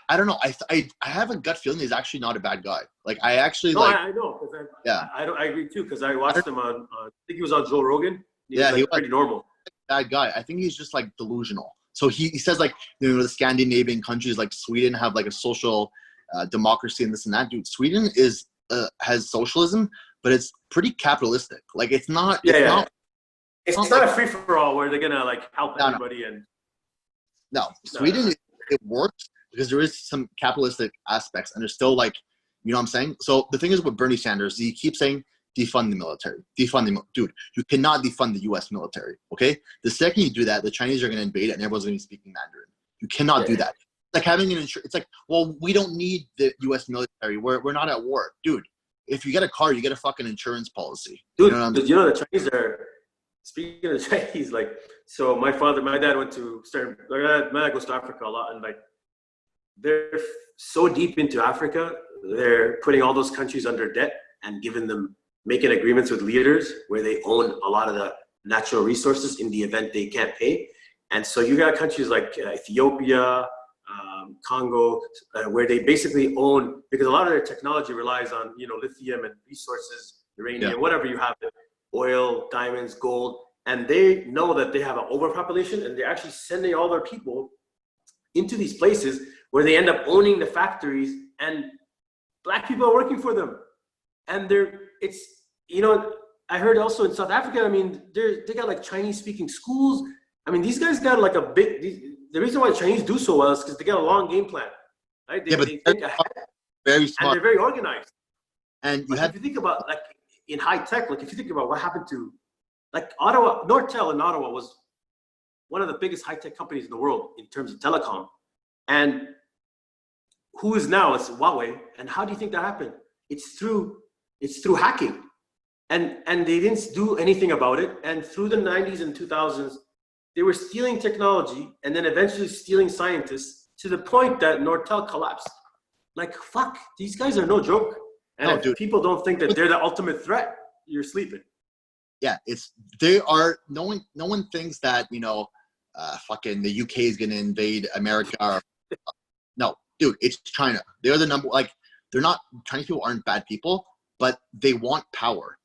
I don't know. I have a gut feeling he's actually not a bad guy. Like I actually I know. I agree too because I watched him on. I think he was on Joe Rogan. He was pretty normal. Bad guy. I think he's just like delusional. So he says like, you know, the Scandinavian countries like Sweden have like a social democracy and this and that. Dude, Sweden has socialism, but it's pretty capitalistic. Like it's not. It's not a free for all where they're gonna like help everybody and. No, Sweden it works because there is some capitalistic aspects, and there's still like, you know what I'm saying. So the thing is with Bernie Sanders, he keeps saying defund the military, dude. You cannot defund the U.S. military. Okay, the second you do that, the Chinese are gonna invade it, and everyone's gonna be speaking Mandarin. You cannot do that. Like having an it's like, well, we don't need the U.S. military. We're not at war, dude. If you get a car, you get a fucking insurance policy. Dude, you know the Chinese are. Speaking of the Chinese, like, so my dad went to my dad goes to Africa a lot, and like, they're so deep into Africa, they're putting all those countries under debt and making agreements with leaders where they own a lot of the natural resources in the event they can't pay. And so you got countries like Ethiopia, Congo, where they basically own, because a lot of their technology relies on, you know, lithium and resources, uranium, whatever you have, oil, diamonds, gold, and they know that they have an overpopulation, and they're actually sending all their people into these places where they end up owning the factories, and black people are working for them. And you know, I heard also in South Africa, I mean, they got like Chinese speaking schools. I mean, these guys got like the reason why the Chinese do so well is because they got a long game plan, right? They think ahead, very smart, and they're very organized. And if you think about like in high tech, like if you think about what happened to like Ottawa, Nortel in Ottawa was one of the biggest high tech companies in the world in terms of telecom. And who is now? It's Huawei. And how do you think that happened? It's through hacking. And they didn't do anything about it. And through the 90s and 2000s, they were stealing technology and then eventually stealing scientists to the point that Nortel collapsed. Like, fuck, these guys are no joke. And if people don't think that they're the ultimate threat, you're sleeping. Yeah, no one thinks that, you know, fucking the UK is going to invade America. No, dude, it's China. They're the Chinese people aren't bad people, but they want power.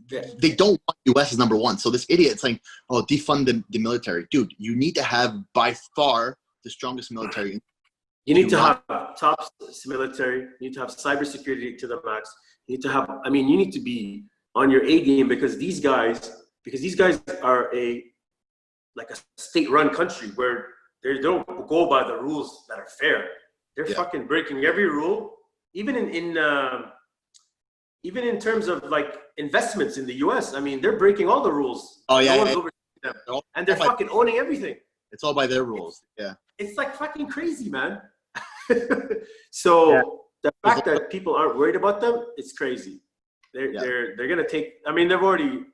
They don't want US as number one. So this idiot saying, oh, defund the military. Dude, you need to have by far the strongest military. You need to have top military. You need to have cybersecurity to the max. You need to have, you need to be on your A game, because these guys are a state-run country where they don't go by the rules that are fair. They're fucking breaking every rule, even even in terms of like investments in the US. I mean, they're breaking all the rules. Oh yeah, no one's overseeing them. And they're fucking owning everything. It's all by their rules. It's like fucking crazy, man. So the fact that people aren't worried about them, it's crazy. They're gonna take. I mean, they've already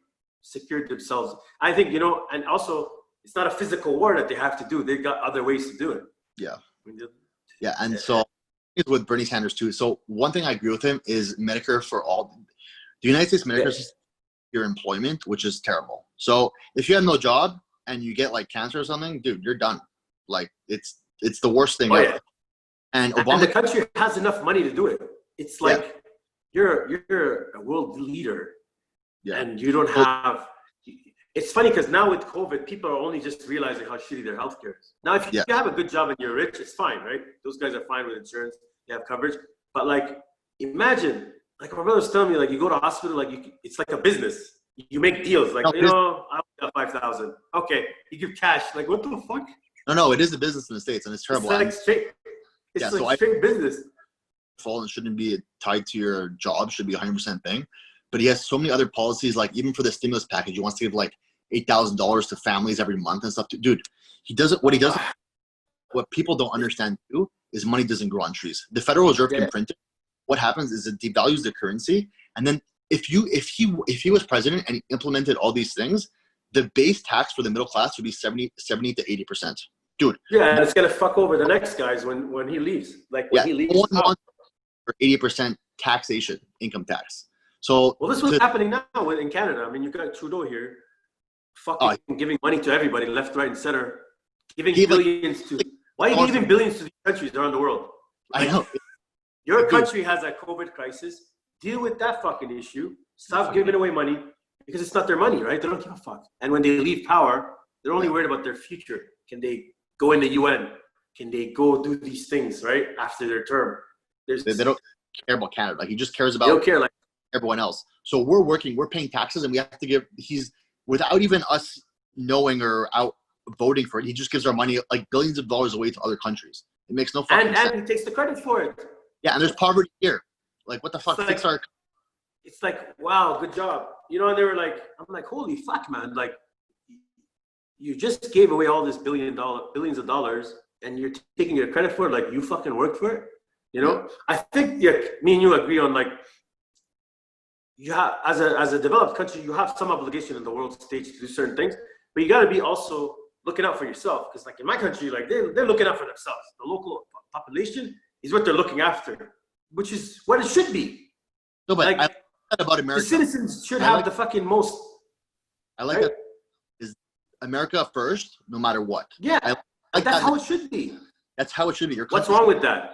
secured themselves. I think, you know, and also it's not a physical war that they have to do. They've got other ways to do it. Yeah, and so with Bernie Sanders too. So one thing I agree with him is Medicare for all. The United States Medicare system, your employment, which is terrible. So if you have no job and you get like cancer or something, dude, you're done. Like it's the worst thing ever. And Obama, and the country has enough money to do it. It's like you're a world leader, and you don't have. It's funny because now with COVID, people are only just realizing how shitty their healthcare is. Now, if you have a good job and you're rich, it's fine, right? Those guys are fine with insurance; they have coverage. But like, imagine, like my brother was telling me, like you go to hospital, like it's like a business. You make deals, like I got 5,000. Okay, you give cash. Like what the fuck? No, it is a business in the States, and it's terrible. It's like straight. It's straight business. And shouldn't be tied to your job. Should be 100% thing. But he has so many other policies, like even for the stimulus package, he wants to give like $8,000 to families every month and stuff. Dude, he doesn't. What he doesn't. What people don't understand too is money doesn't grow on trees. The Federal Reserve can print it. What happens is it devalues the currency, and then if he was president and he implemented all these things, the base tax for the middle class would be 70 to 80%. Dude. Yeah, and it's gonna fuck over the next guys when he leaves. Like when he leaves. For 80% taxation, income tax. So well, this was happening now in Canada. I mean, you've got Trudeau here, fucking giving money to everybody, left, right, and center, giving billions to. Why are you giving billions to these countries around the world? Like, I know. Your country has a COVID crisis. Deal with that fucking issue. Stop giving away money because it's not their money, right? They don't give a fuck. And when they leave power, they're only worried about their future. Can they go in the UN? Can they go do these things, right, after their term? They don't care about Canada. Like he just cares about everyone else. So we're paying taxes, and we have to give. He's without even us knowing or out voting for it. He just gives our money like billions of dollars away to other countries. It makes no fucking sense. And he takes the credit for it. Yeah, and there's poverty here. Like what the fuck? It's like wow, good job. You know, and they were like, I'm like, holy fuck, man! Like you just gave away all this billions of dollars, and you're taking your credit for it. Like you fucking worked for it. You know, I think me and you agree on like you have as a developed country, you have some obligation in the world stage to do certain things, but you got to be also looking out for yourself. Because like in my country, like they're looking out for themselves. The local population is what they're looking after, which is what it should be. No, but like, I like that about America. The citizens should have the fucking most. I like that is America first, no matter what. Yeah, that's how it should be. That's how it should be. What's wrong with that?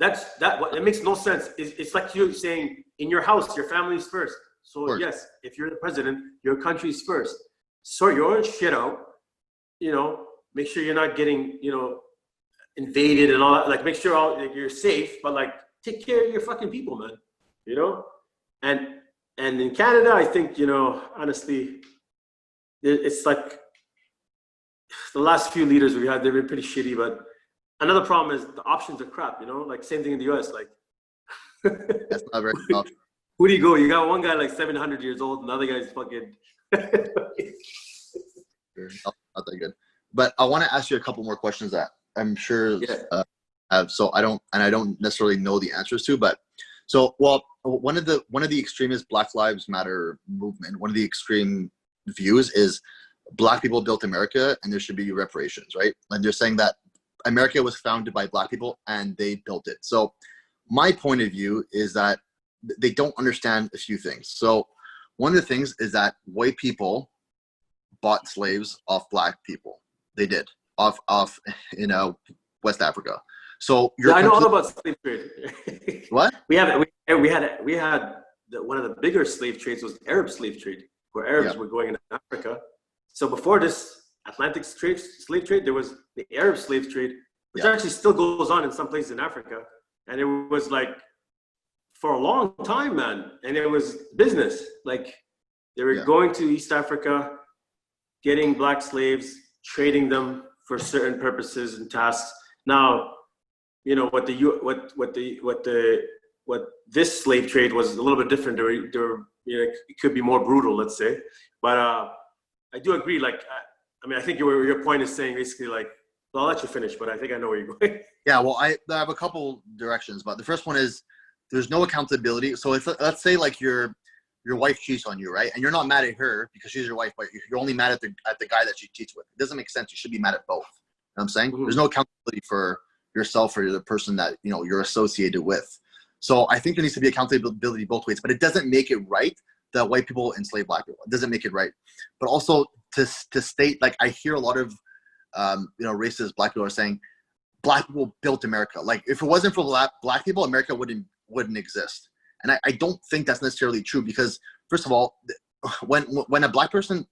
It makes no sense. It's like you saying in your house, your family's first. So yes, if you're the president, your country's first. Sort your own shit out. You know, make sure you're not getting, you know, invaded and all that. Like make sure you're safe, but like take care of your fucking people, man. You know, and in Canada, I think, you know, honestly, it's like the last few leaders we had, they've been pretty shitty, but. Another problem is the options are crap, you know, like same thing in the US. Like, that's not very good option. Who do you go? You got one guy like 700 years old, another guy's fucking. Not that good. But I want to ask you a couple more questions that I'm sure have. So I don't necessarily know the answers to, but one of the extremist Black Lives Matter movement, one of the extreme views is Black people built America and there should be reparations, right? And they're saying that America was founded by Black people and they built it. So my point of view is that they don't understand a few things. So one of the things is that white people bought slaves off Black people. They did off West Africa. So I know all about slave trade. What? We had one of the bigger slave trades was the Arab slave trade, where Arabs were going into Africa. So before this Atlantic slave trade, there was the Arab slave trade, which actually still goes on in some places in Africa. And it was like for a long time, man. And it was business. Like they were going to East Africa, getting black slaves, trading them for certain purposes and tasks. Now, you know what this slave trade was a little bit different. It could be more brutal, let's say. But I do agree. Like, I mean, I think your point is saying basically like, well, I'll let you finish, but I think I know where you're going. Yeah, well, I have a couple directions, but the first one is there's no accountability. So let's say like your wife cheats on you, right? And you're not mad at her because she's your wife, but you're only mad at the guy that she cheats with. It doesn't make sense. You should be mad at both. You know what I'm saying? There's no accountability for yourself or the person that you're associated with. So I think there needs to be accountability both ways, but it doesn't make it right that white people enslave black people. It doesn't make it right. But also to state, like, I hear a lot of racist black people are saying black people built America. Like, if it wasn't for black people, America wouldn't exist. And I don't think that's necessarily true because, first of all, when a black person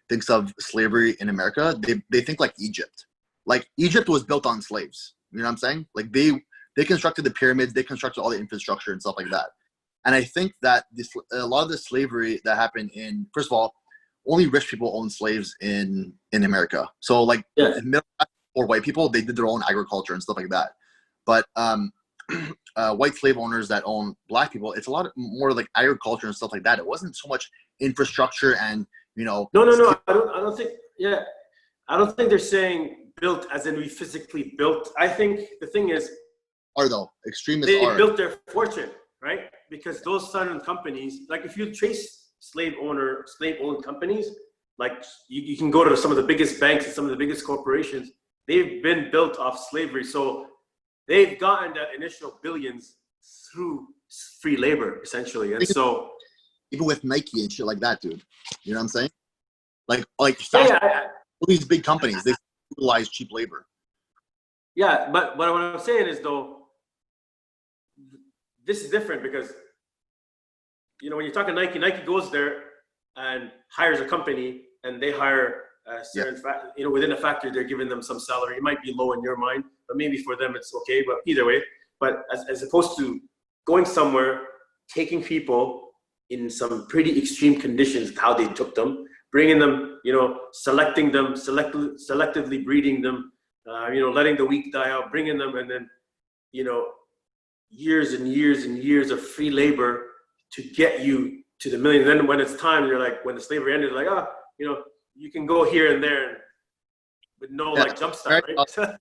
thinks of slavery in America, they think like Egypt. Like, Egypt was built on slaves. You know what I'm saying? Like, they constructed the pyramids, they constructed all the infrastructure and stuff like that. And I think that a lot of the slavery that happened in, first of all, only rich people own slaves in America. So like middle class or white people, they did their own agriculture and stuff like that. But white slave owners that own black people, it's a lot more like agriculture and stuff like that. It wasn't so much infrastructure and No. I don't think. Yeah, I don't think they're saying built as in we physically built. I think the thing is, extremists they are built their fortune, right? Because those certain companies, like if you trace slave-owned companies, like you can go to some of the biggest banks and some of the biggest corporations, they've been built off slavery. So they've gotten that initial billions through free labor, essentially. And so even with Nike and shit like that, dude, you know what I'm saying? Like all these big companies, they utilize cheap labor. Yeah, but what I'm saying is, though, this is different because, when you're talking Nike goes there and hires a company and they hire a certain, within a factory, they're giving them some salary. It might be low in your mind, but maybe for them it's okay, but either way. But as opposed to going somewhere, taking people in some pretty extreme conditions, how they took them, bringing them, selecting them, selectively breeding them, letting the weak die out, bringing them, and then, years and years and years of free labor to get you to the million. And then when it's time, you're like, when the slavery ended, like, you can go here and there with no jump start, right?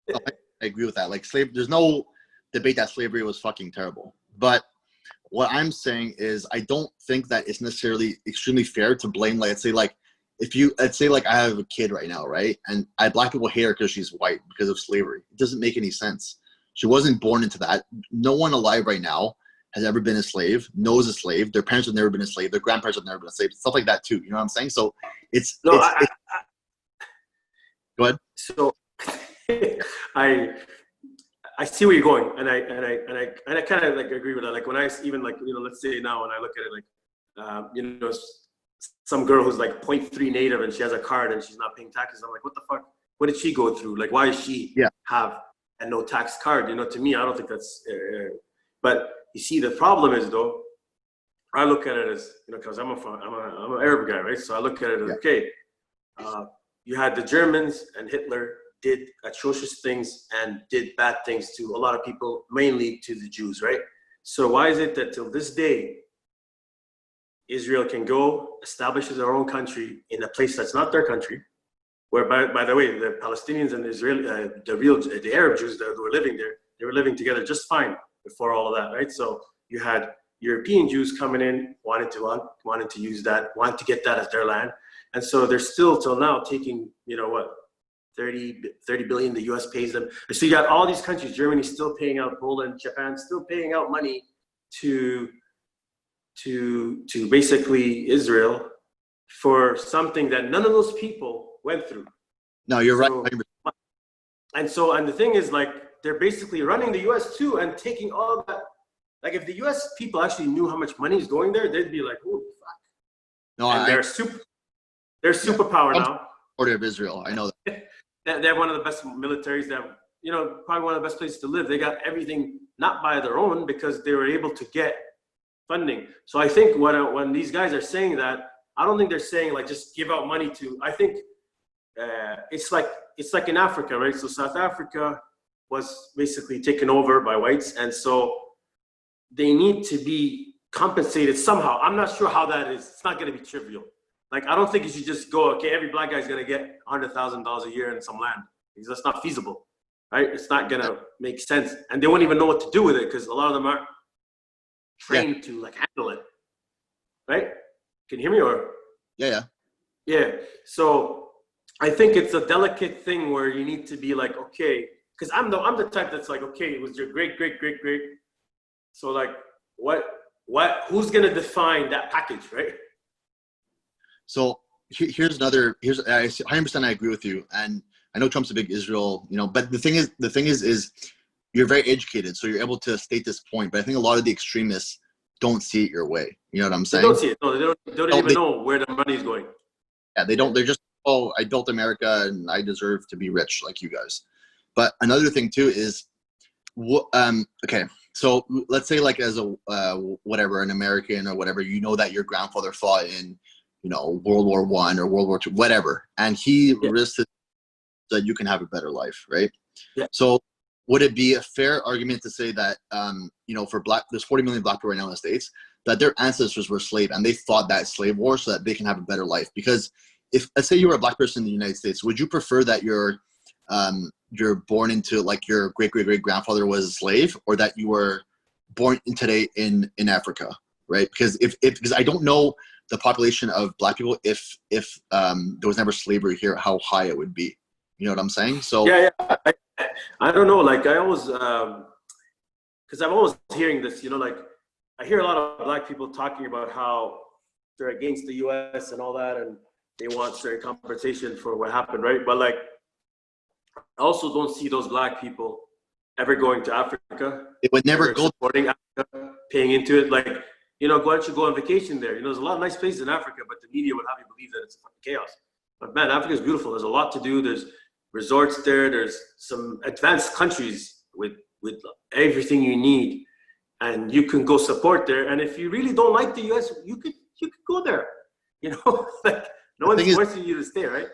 I agree with that. Like, there's no debate that slavery was fucking terrible. But what I'm saying is, I don't think that it's necessarily extremely fair to blame, like, let's say I have a kid right now, right? And black people hate her because she's white because of slavery. It doesn't make any sense. She wasn't born into that. No one alive right now has ever been a slave, knows a slave. Their parents have never been a slave. Their grandparents have never been a slave. Stuff like that too. You know what I'm saying? So go ahead. So I see where you're going, and I kind of like agree with that. Like when I even like let's say now when I look at it like some girl who's like 0.3 native and she has a card and she's not paying taxes. I'm like, what the fuck? What did she go through? Like, why is she have a no tax card? To me, I don't think that's. But you see, the problem is though, I look at it as because I'm an Arab guy, right? So I look at it as okay. You had the Germans and Hitler did atrocious things and did bad things to a lot of people, mainly to the Jews, right? So why is it that till this day, Israel can go establish their own country in a place that's not their country, where by the way, the Palestinians and the Israeli, the Arab Jews that were living there, they were living together just fine before all of that, right? So you had European Jews coming in, wanted to use that, wanted to get that as their land. And so they're still till now taking, 30 billion the US pays them. And so you got all these countries, Germany still paying out, Poland, Japan still paying out money to basically Israel for something that none of those people went through. No, you're right. And the thing is, like, they're basically running the US too and taking all that. Like, if the US people actually knew how much money is going there, they'd be like, holy fuck. No, and they're superpower now. Order of Israel, I know that. They're one of the best militaries. That probably one of the best places to live. They got everything not by their own, because they were able to get funding. So I think when these guys are saying that, I don't think they're saying like just give out money to. I think it's like in Africa, right? So South Africa was basically taken over by whites, and so they need to be compensated somehow. I'm not sure how that is. It's not going to be trivial. Like, I don't think you should just go, okay, every black guy's going to get $100,000 a year in some land, because that's not feasible, right? It's not going to make sense. And they won't even know what to do with it, because a lot of them aren't trained to like handle it, right? Can you hear me? Or yeah. So I think it's a delicate thing where you need to be like, okay, because I'm the type that's like, okay, it was your great. So like, who's gonna define that package, right? So here's 100% I agree with you, and I know Trump's a big Israel, but the thing is you're very educated, so you're able to state this point. But I think a lot of the extremists don't see it your way. You know what I'm saying? They don't see it. No, they don't even know where the money is going. Yeah, they don't. They're just, oh, I built America and I deserve to be rich like you guys. But another thing too is, okay, so let's say like as a whatever, an American or whatever, that your grandfather fought in, World War I or World War II, whatever, and he risked it so that you can have a better life, right? Yeah. So would it be a fair argument to say that, for there's 40 million black people right now in the States, that their ancestors were slave and they fought that slave war so that they can have a better life? Because if, let's say you were a black person in the United States, would you prefer that you're born into, like, your great grandfather was a slave, or that you were born in today in Africa, right? Because because I don't know the population of black people, if there was never slavery here, how high it would be. You know what I'm saying? So yeah. I don't know. Like, I always, because I'm always hearing this. Like, I hear a lot of black people talking about how they're against the U.S. and all that, and they want certain compensation for what happened, right? But like, I also don't see those black people ever going to Africa. it would never go supporting Africa, paying into it. Like, why don't you go on vacation there? There's a lot of nice places in Africa, but the media would have you believe that it's fucking chaos. But man, Africa is beautiful. There's a lot to do. There's resorts there. There's some advanced countries with everything you need, and you can go support there. And if you really don't like the U.S., you could go there. Like, no one's forcing you to stay, right?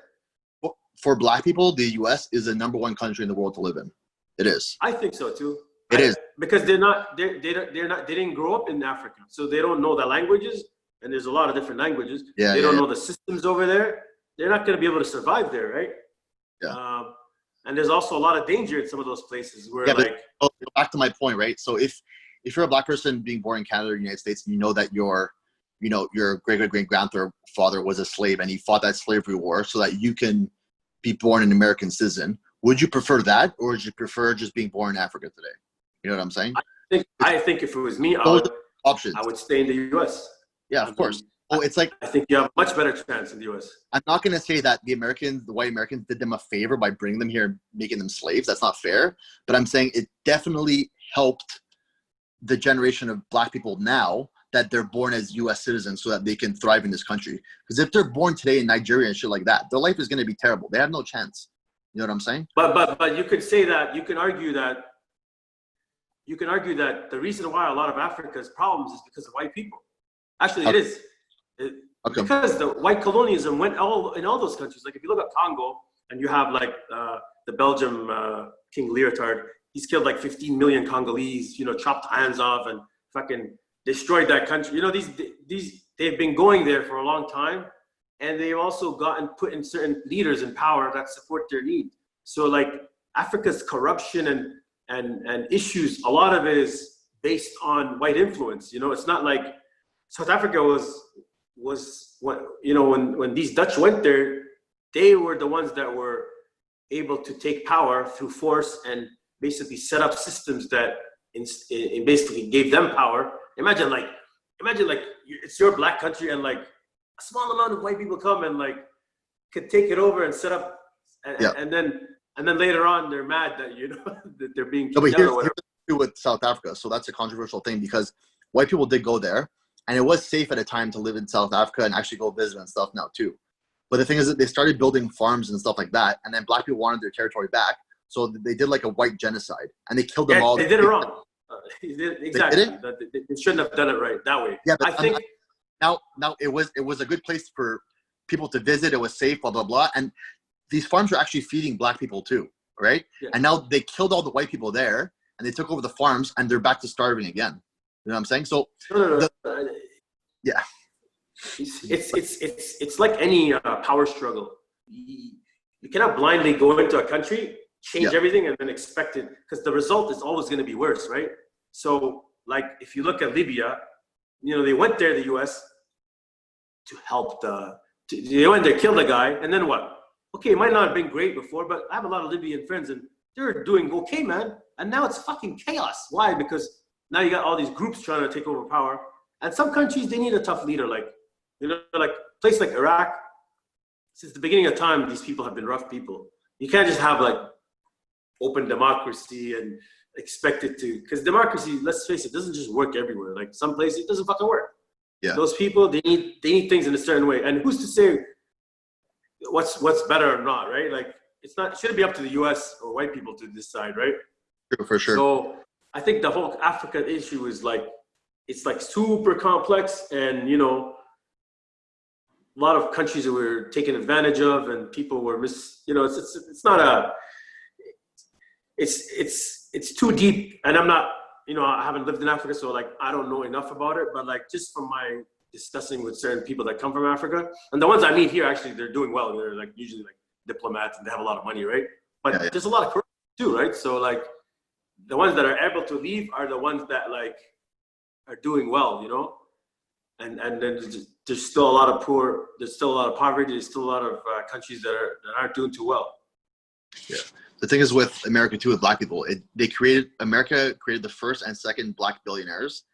For black people, the U.S. is the #1 country in the world to live in. It is. I think so too. It is, because they didn't grow up in Africa, so they don't know the languages, and there's a lot of different languages. Yeah, they don't know the systems over there. They're not going to be able to survive there, right? Yeah. And there's also a lot of danger in some of those places where, back to my point, right? So if you're a black person being born in Canada or the United States, and you know that your great grandfather was a slave and he fought that slavery war so that you can be born an American citizen, would you prefer that, or would you prefer just being born in Africa today? You know what I'm saying? I think if it was me, options. I would stay in the U.S. Yeah, of course. Oh, it's like, I think you have a much better chance in the U.S. I'm not going to say that the white Americans did them a favor by bringing them here and making them slaves. That's not fair. But I'm saying it definitely helped the generation of black people now that they're born as U.S. citizens so that they can thrive in this country. Because if they're born today in Nigeria and shit like that, their life is going to be terrible. They have no chance. You know what I'm saying? But you could say that, you can argue that the reason why a lot of Africa's problems is because of white people. Actually, it is. Because the white colonialism went in all those countries. Like, if you look at Congo, and you have like the Belgium King Leotard, he's killed like 15 million Congolese, chopped hands off and fucking destroyed that country. They've been going there for a long time, and they've also put in certain leaders in power that support their needs. So like, Africa's corruption and issues, a lot of it is based on white influence. It's not like South Africa was when these Dutch went there, they were the ones that were able to take power through force and basically set up systems that basically gave them power. Imagine like it's your black country, and like a small amount of white people come and like could take it over and set up, and then later on they're mad that that they're being kicked out or whatever. Here's with South Africa, so that's a controversial thing, because white people did go there, and it was safe at a time to live in South Africa and actually go visit and stuff now too. But the thing is that they started building farms and stuff like that, and then black people wanted their territory back, so they did like a white genocide, and they killed them all. They did it wrong. Exactly. They shouldn't have done it right that way. Yeah, but I think now it was a good place for people to visit. It was safe, blah blah blah, and these farms are actually feeding black people too, right? Yeah. And now they killed all the white people there, and they took over the farms, and they're back to starving again. You know what I'm saying? So no. yeah, it's like any power struggle. You cannot blindly go into a country, change everything, and then expect it, because the result is always going to be worse, right? So, like, if you look at Libya, they went there, the U.S., to help they went there, killed a guy, and then what? Okay, it might not have been great before, but I have a lot of Libyan friends, and they're doing okay, man. And now it's fucking chaos. Why? Because now you got all these groups trying to take over power. And some countries, they need a tough leader, like a place like Iraq. Since the beginning of time, these people have been rough people. You can't just have like open democracy and expect it to, because democracy, let's face it, doesn't just work everywhere. Like some places, it doesn't fucking work. Yeah. Those people, they need things in a certain way. And who's to say what's better or not, right? Like it shouldn't be up to the US or white people to decide, right? For sure. So I think the whole Africa issue is like, it's like super complex, and a lot of countries that were taken advantage of, and people were it's too deep, and I'm not, I haven't lived in Africa, so like I don't know enough about it, but like just from my discussing with certain people that come from Africa, and the ones I meet here, actually they're doing well. They're like usually like diplomats, and they have a lot of money, right? But there's a lot of corruption too, right? So like the ones that are able to leave are the ones that like are doing well, and then there's still a lot of there's still a lot of poverty, there's still a lot of countries that aren't doing too well. Yeah. The thing is with America too, with black people, America created the first and second black billionaires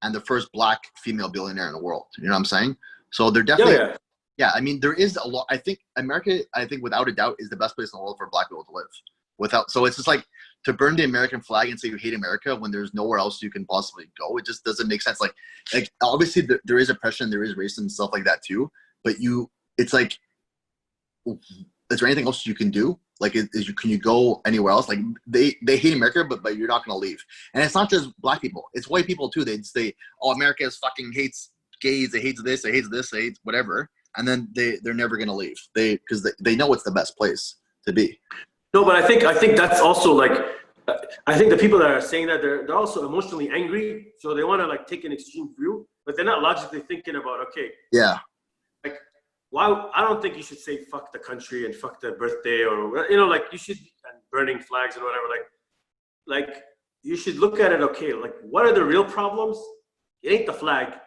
and the first black female billionaire in the world. You know what I'm saying? So they're definitely, I mean, there is a lot. I think America, without a doubt, is the best place in the world for black people to live. So it's just like to burn the American flag and say you hate America when there's nowhere else you can possibly go. It just doesn't make sense. Like obviously there is oppression, there is racism and stuff like that too. But it's like, is there anything else you can do? Like, can you go anywhere else? Like they hate America, but you're not gonna leave. And it's not just black people; it's white people too. They say, "Oh, America fucking hates gays. It hates this. It hates this. It hates whatever." And then they're never gonna leave. Because they know it's the best place to be. No, but I think that's also like, I think the people that are saying that they're also emotionally angry, so they want to like take an extreme view, but they're not logically thinking about, okay, like, why? I don't think you should say fuck the country and fuck the birthday, or like you should, and burning flags and whatever. Like you should look at it. Okay, like what are the real problems? It ain't the flag.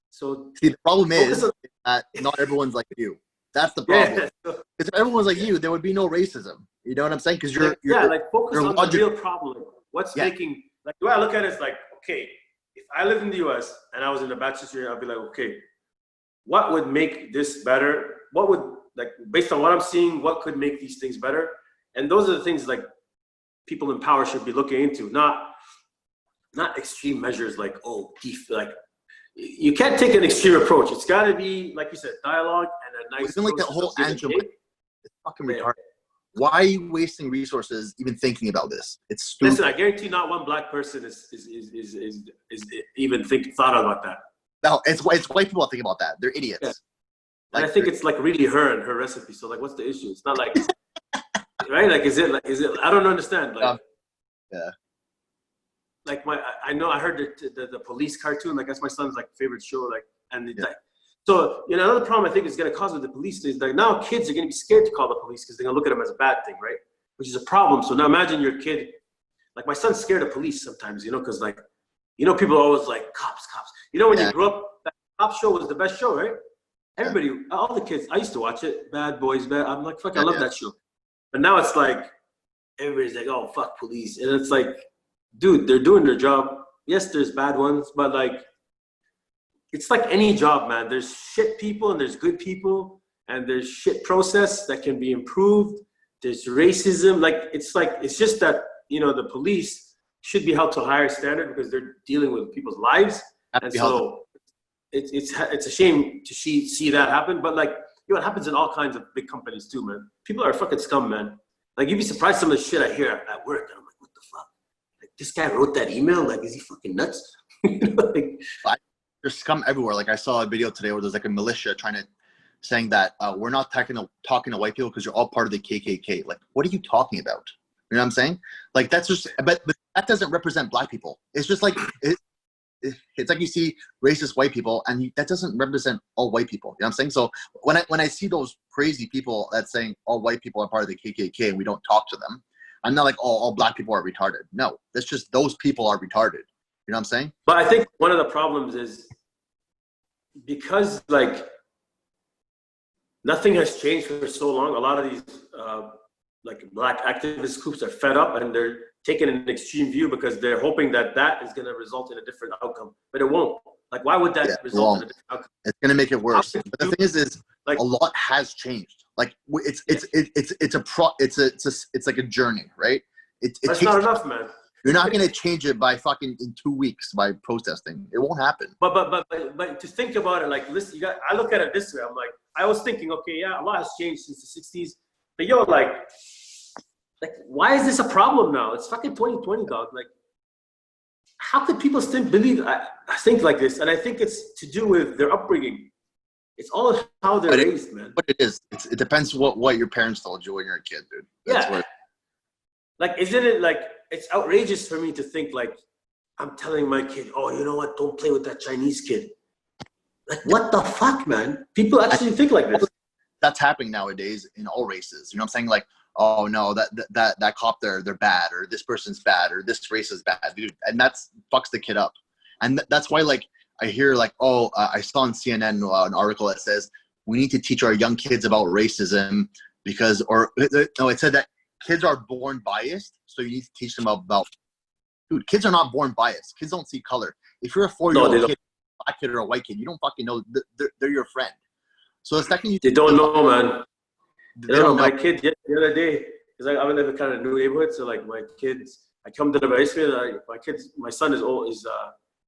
So see, the problem is that not everyone's like you. That's the problem. Because if everyone was like you, there would be no racism. You know what I'm saying? Because you're focus on the real problem. What's making, like, the way I look at it is like, okay, if I lived in the US and I was in a bachelor's degree, I'd be like, okay, what would make this better? What would, like, based on what I'm seeing, what could make these things better? And those are the things like people in power should be looking into, not extreme measures like, like, you can't take an extreme approach. It's got to be, like you said, dialogue and a nice. It's like the whole Angela. It's fucking retarded. Why are you wasting resources even thinking about this? It's stupid. Listen, I guarantee not one black person is even thought about that. No, it's white people that think about that. They're idiots. Yeah. Like, and I think it's like really her and her recipe. So like, what's the issue? It's not like, right? Like, is it? I don't understand. Like, yeah. Like I know I heard the police cartoon. Like that's my son's like favorite show. Like, and like, so another problem I think is going to cause with the police is like now kids are going to be scared to call the police because they're going to look at them as a bad thing, right? Which is a problem. So now imagine your kid, like my son's scared of police sometimes, because like, people are always like cops. When you grew up, that cop show was the best show, right? Everybody, all the kids, I used to watch it. Bad Boys, Bad. I'm like, fuck, I love that show. But now it's like everybody's like, oh fuck police, and it's like, dude, they're doing their job. Yes, there's bad ones, but like, it's like any job, man. There's shit people and there's good people, and there's shit process that can be improved. There's racism. It's just that, the police should be held to a higher standard because they're dealing with people's lives. And so it's a shame to see that happen. But like, it happens in all kinds of big companies too, man. People are fucking scum, man. Like, you'd be surprised some of the shit I hear at work. And I'm like, what the fuck? Like, this guy wrote that email. Like, is he fucking nuts? Like, there's scum everywhere. Like I saw a video today where there's like a militia saying that we're not talking to white people because you're all part of the KKK. Like, what are you talking about? You know what I'm saying? Like that's just, but that doesn't represent black people. It's just like it's like you see racist white people, and that doesn't represent all white people. You know what I'm saying? So when I see those crazy people that's saying all white people are part of the KKK and we don't talk to them, I'm not like, oh, all black people are retarded. No, that's just those people are retarded. You know what I'm saying? but I think one of the problems is because like nothing has changed for so long. A lot of these like black activist groups are fed up and they're taking an extreme view because they're hoping that is going to result in a different outcome, but it won't. Like, why would that result in a different outcome? It's going to make it worse. But the thing is like a lot has changed. Like it's like a journey, right? That's not enough, man. You're not going to change it by fucking in 2 weeks by protesting. It won't happen. But to think about it, like, listen, I look at it this way. I'm like, I was thinking, okay, yeah, a lot has changed since the 60s, but yo, like, why is this a problem now? It's fucking 2020, dog. Like, how could people still think like this? And I think it's to do with their upbringing. It's all how they're raised, man. But it is. It depends what your parents told you when you're a kid, dude. That's like, isn't it like, it's outrageous for me to think like, I'm telling my kid, oh, you know what? Don't play with that Chinese kid. Like, what the fuck, man? People actually think like this. That's happening nowadays in all races. You know what I'm saying? Like, oh no, that cop they're bad, or this person's bad, or this race is bad, dude. And that's fucks the kid up. And that's why, like, I hear like, oh, I saw on CNN an article that says we need to teach our young kids about racism because, it said that kids are born biased, so you need to teach them about. Dude, kids are not born biased. Kids don't see color. If you're a 4-year-old kid, a black kid or a white kid, you don't fucking know. They're your friend. So the second they don't know, man. They don't know. My kid the other day, because I live in a kind of new neighborhood, so like my kids, I come to the basement. My son is old. He's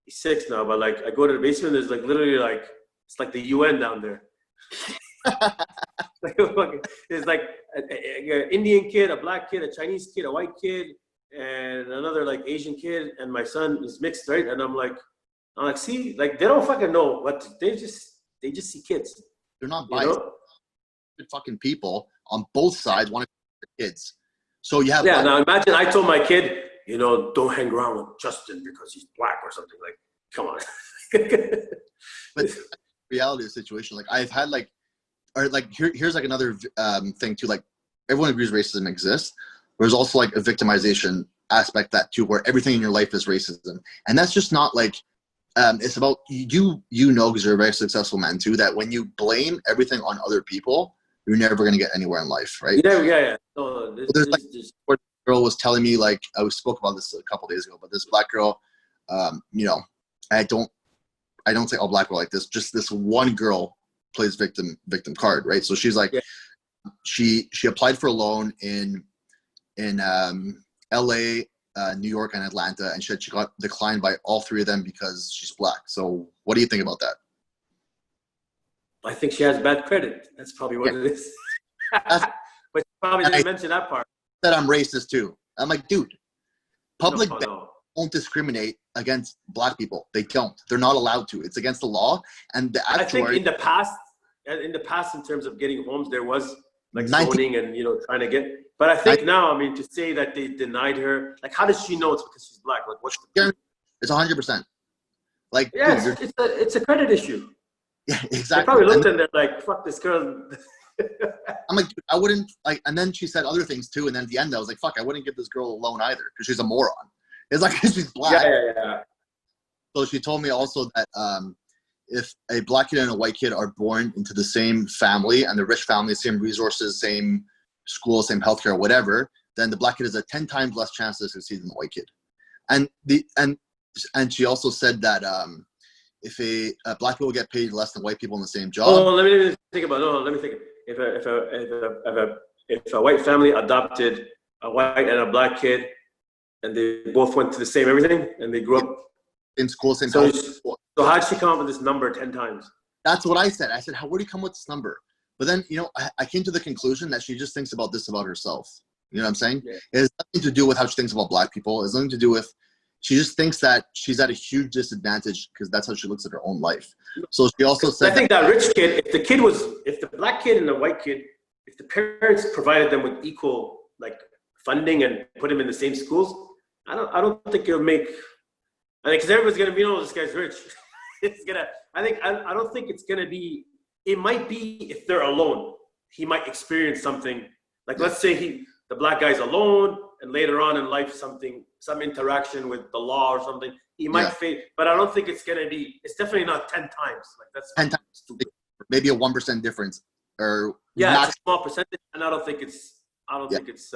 6 now, but like I go to the basement. There's like literally like it's like the UN down there. There's like an Indian kid, a black kid, a Chinese kid, a white kid, and another like Asian kid, and my son is mixed, right? And I'm like, see, like they don't fucking know what they just see kids. They're not biased. Fucking people on both sides want to be kids. So you have now imagine I told my kid, don't hang around with Justin because he's black or something. Like, come on. But reality of the situation, like I've had here's like another thing too. Like everyone agrees racism exists. There's also like a victimization aspect that too, where everything in your life is racism, and that's just not like. It's about because you're a very successful man too, that when you blame everything on other people, you're never going to get anywhere in life, right? Yeah. No, what girl was telling me, like I spoke about this a couple days ago, but this black girl, I don't say all black girl like this. Just this one girl plays victim card, right? So she's like, she applied for a loan in LA. New York and Atlanta, and she got declined by all 3 of them because she's black. So what do you think about that? I think she has bad credit. That's probably what it is. But she probably didn't mention that part. That I'm racist too. I'm like, dude, public banks won't discriminate against black people. They don't. They're not allowed to. It's against the law. And I think in the past, in terms of getting homes, there was like zoning and trying to get. But I think now, I mean, to say that they denied her, like, how does she know it's because she's black? Like, what's the? It's 100%. Like, yeah, dude, it's a credit issue. Yeah, exactly. They probably looked and they're like, "Fuck this girl." I'm like, dude, I wouldn't like. And then she said other things too. And then at the end, I was like, "Fuck, I wouldn't give this girl a loan either because she's a moron." It's like she's black. Yeah. So she told me also that if a black kid and a white kid are born into the same family and the rich family, same resources, same school, same healthcare, whatever, then the black kid has a 10 times less chance to succeed than the white kid. And she also said that if a black people get paid less than white people in the same job. Oh, let me think about. No, let me think. If a white family adopted a white and a black kid, and they both went to the same everything, and they grew up in school, same. So how'd she come up with this number 10 times? That's what I said. I said, where do you come with this number? But then, I came to the conclusion that she just thinks about this about herself. You know what I'm saying? Yeah. It has nothing to do with how she thinks about black people. It's nothing to do with, she just thinks that she's at a huge disadvantage because that's how she looks at her own life. So she also said I think that rich kid, if the black kid and the white kid, if the parents provided them with equal like funding and put them in the same schools, I don't think it'll make. I think because everyone's gonna be, oh, this guy's rich. It's gonna. I don't think it's gonna be. It might be if they're alone, he might experience something. Like let's say the black guy's alone, and later on in life some interaction with the law or something, he might face. But I don't think it's gonna be. It's definitely not 10 times. Like that's 10 times. stupid. Maybe a 1% difference, or Yeah, it's a small percentage, and I don't think it's. I don't think it's.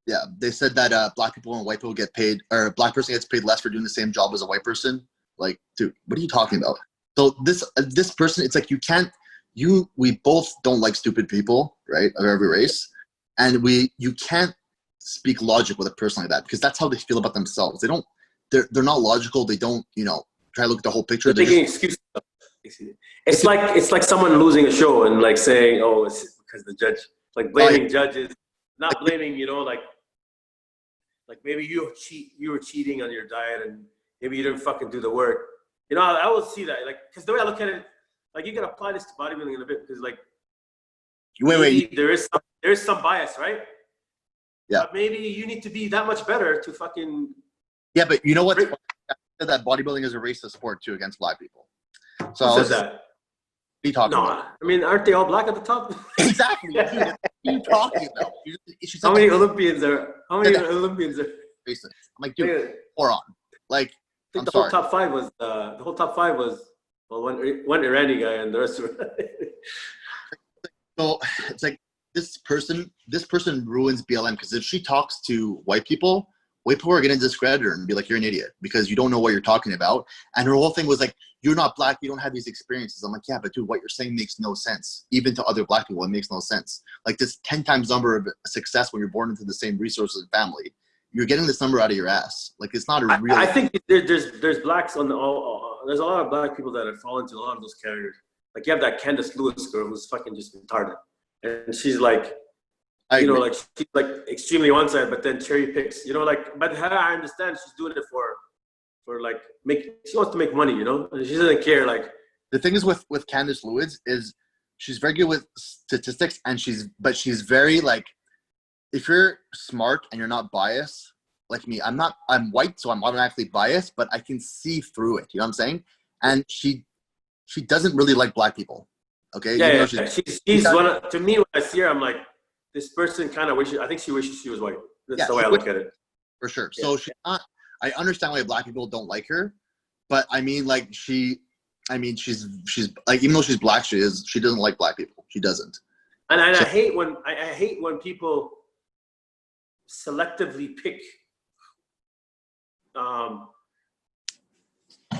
Yeah, they said that black people and white people get paid, or a black person gets paid less for doing the same job as a white person. Like, dude, what are you talking about? So this person, it's like we both don't like stupid people, right, of every race, and you can't speak logic with a person like that because that's how they feel about themselves. They're not logical. They don't, try to look at the whole picture. They're making excuses. It's like someone losing a show and like saying, oh, it's because the judge, like blaming judges, not blaming, like maybe you were cheating on your diet and maybe you didn't fucking do the work. I will see that, like, because the way I look at it, like, you can apply this to bodybuilding in a bit because, like, there is some bias, right? Yeah. But maybe you need to be that much better to fucking. Yeah, but you know what? That bodybuilding is a racist sport too against black people. So Who says that? What are you talking about? I mean, aren't they all black at the top? Exactly. Dude, what are you talking about? How many Olympians are racist? I'm like, dude, moron. Like, I think the whole top five was one Irani guy and the rest were. So it's like this person ruins BLM because if she talks to white people are going to discredit her and be like, you're an idiot because you don't know what you're talking about. And her whole thing was like, you're not black, you don't have these experiences. I'm like, yeah, but dude, what you're saying makes no sense. Even to other black people, it makes no sense. Like this 10 times number of success when you're born into the same resources and family. You're getting this number out of your ass. Like it's not a real. I think there's blacks on there's a lot of black people that have fallen into a lot of those categories. Like you have that Candace Lewis girl who's fucking just retarded, and she's like, like she's like extremely one side, but then cherry picks, But her, I understand she's doing it for like she wants to make money, and she doesn't care. Like the thing is with Candace Lewis is she's very good with statistics, and she's very like. If you're smart and you're not biased, like me, I'm white, so I'm automatically biased, but I can see through it. You know what I'm saying? And she doesn't really like black people. Okay? Yeah, she's one of, to me, when I see her, I'm like, this person kind of I think she wishes she was white. That's the way I look at it. For sure. Yeah. So she's not, I understand why black people don't like her, but I mean, like, she's like, even though she's black, she doesn't like black people. She doesn't. And I hate when people selectively pick,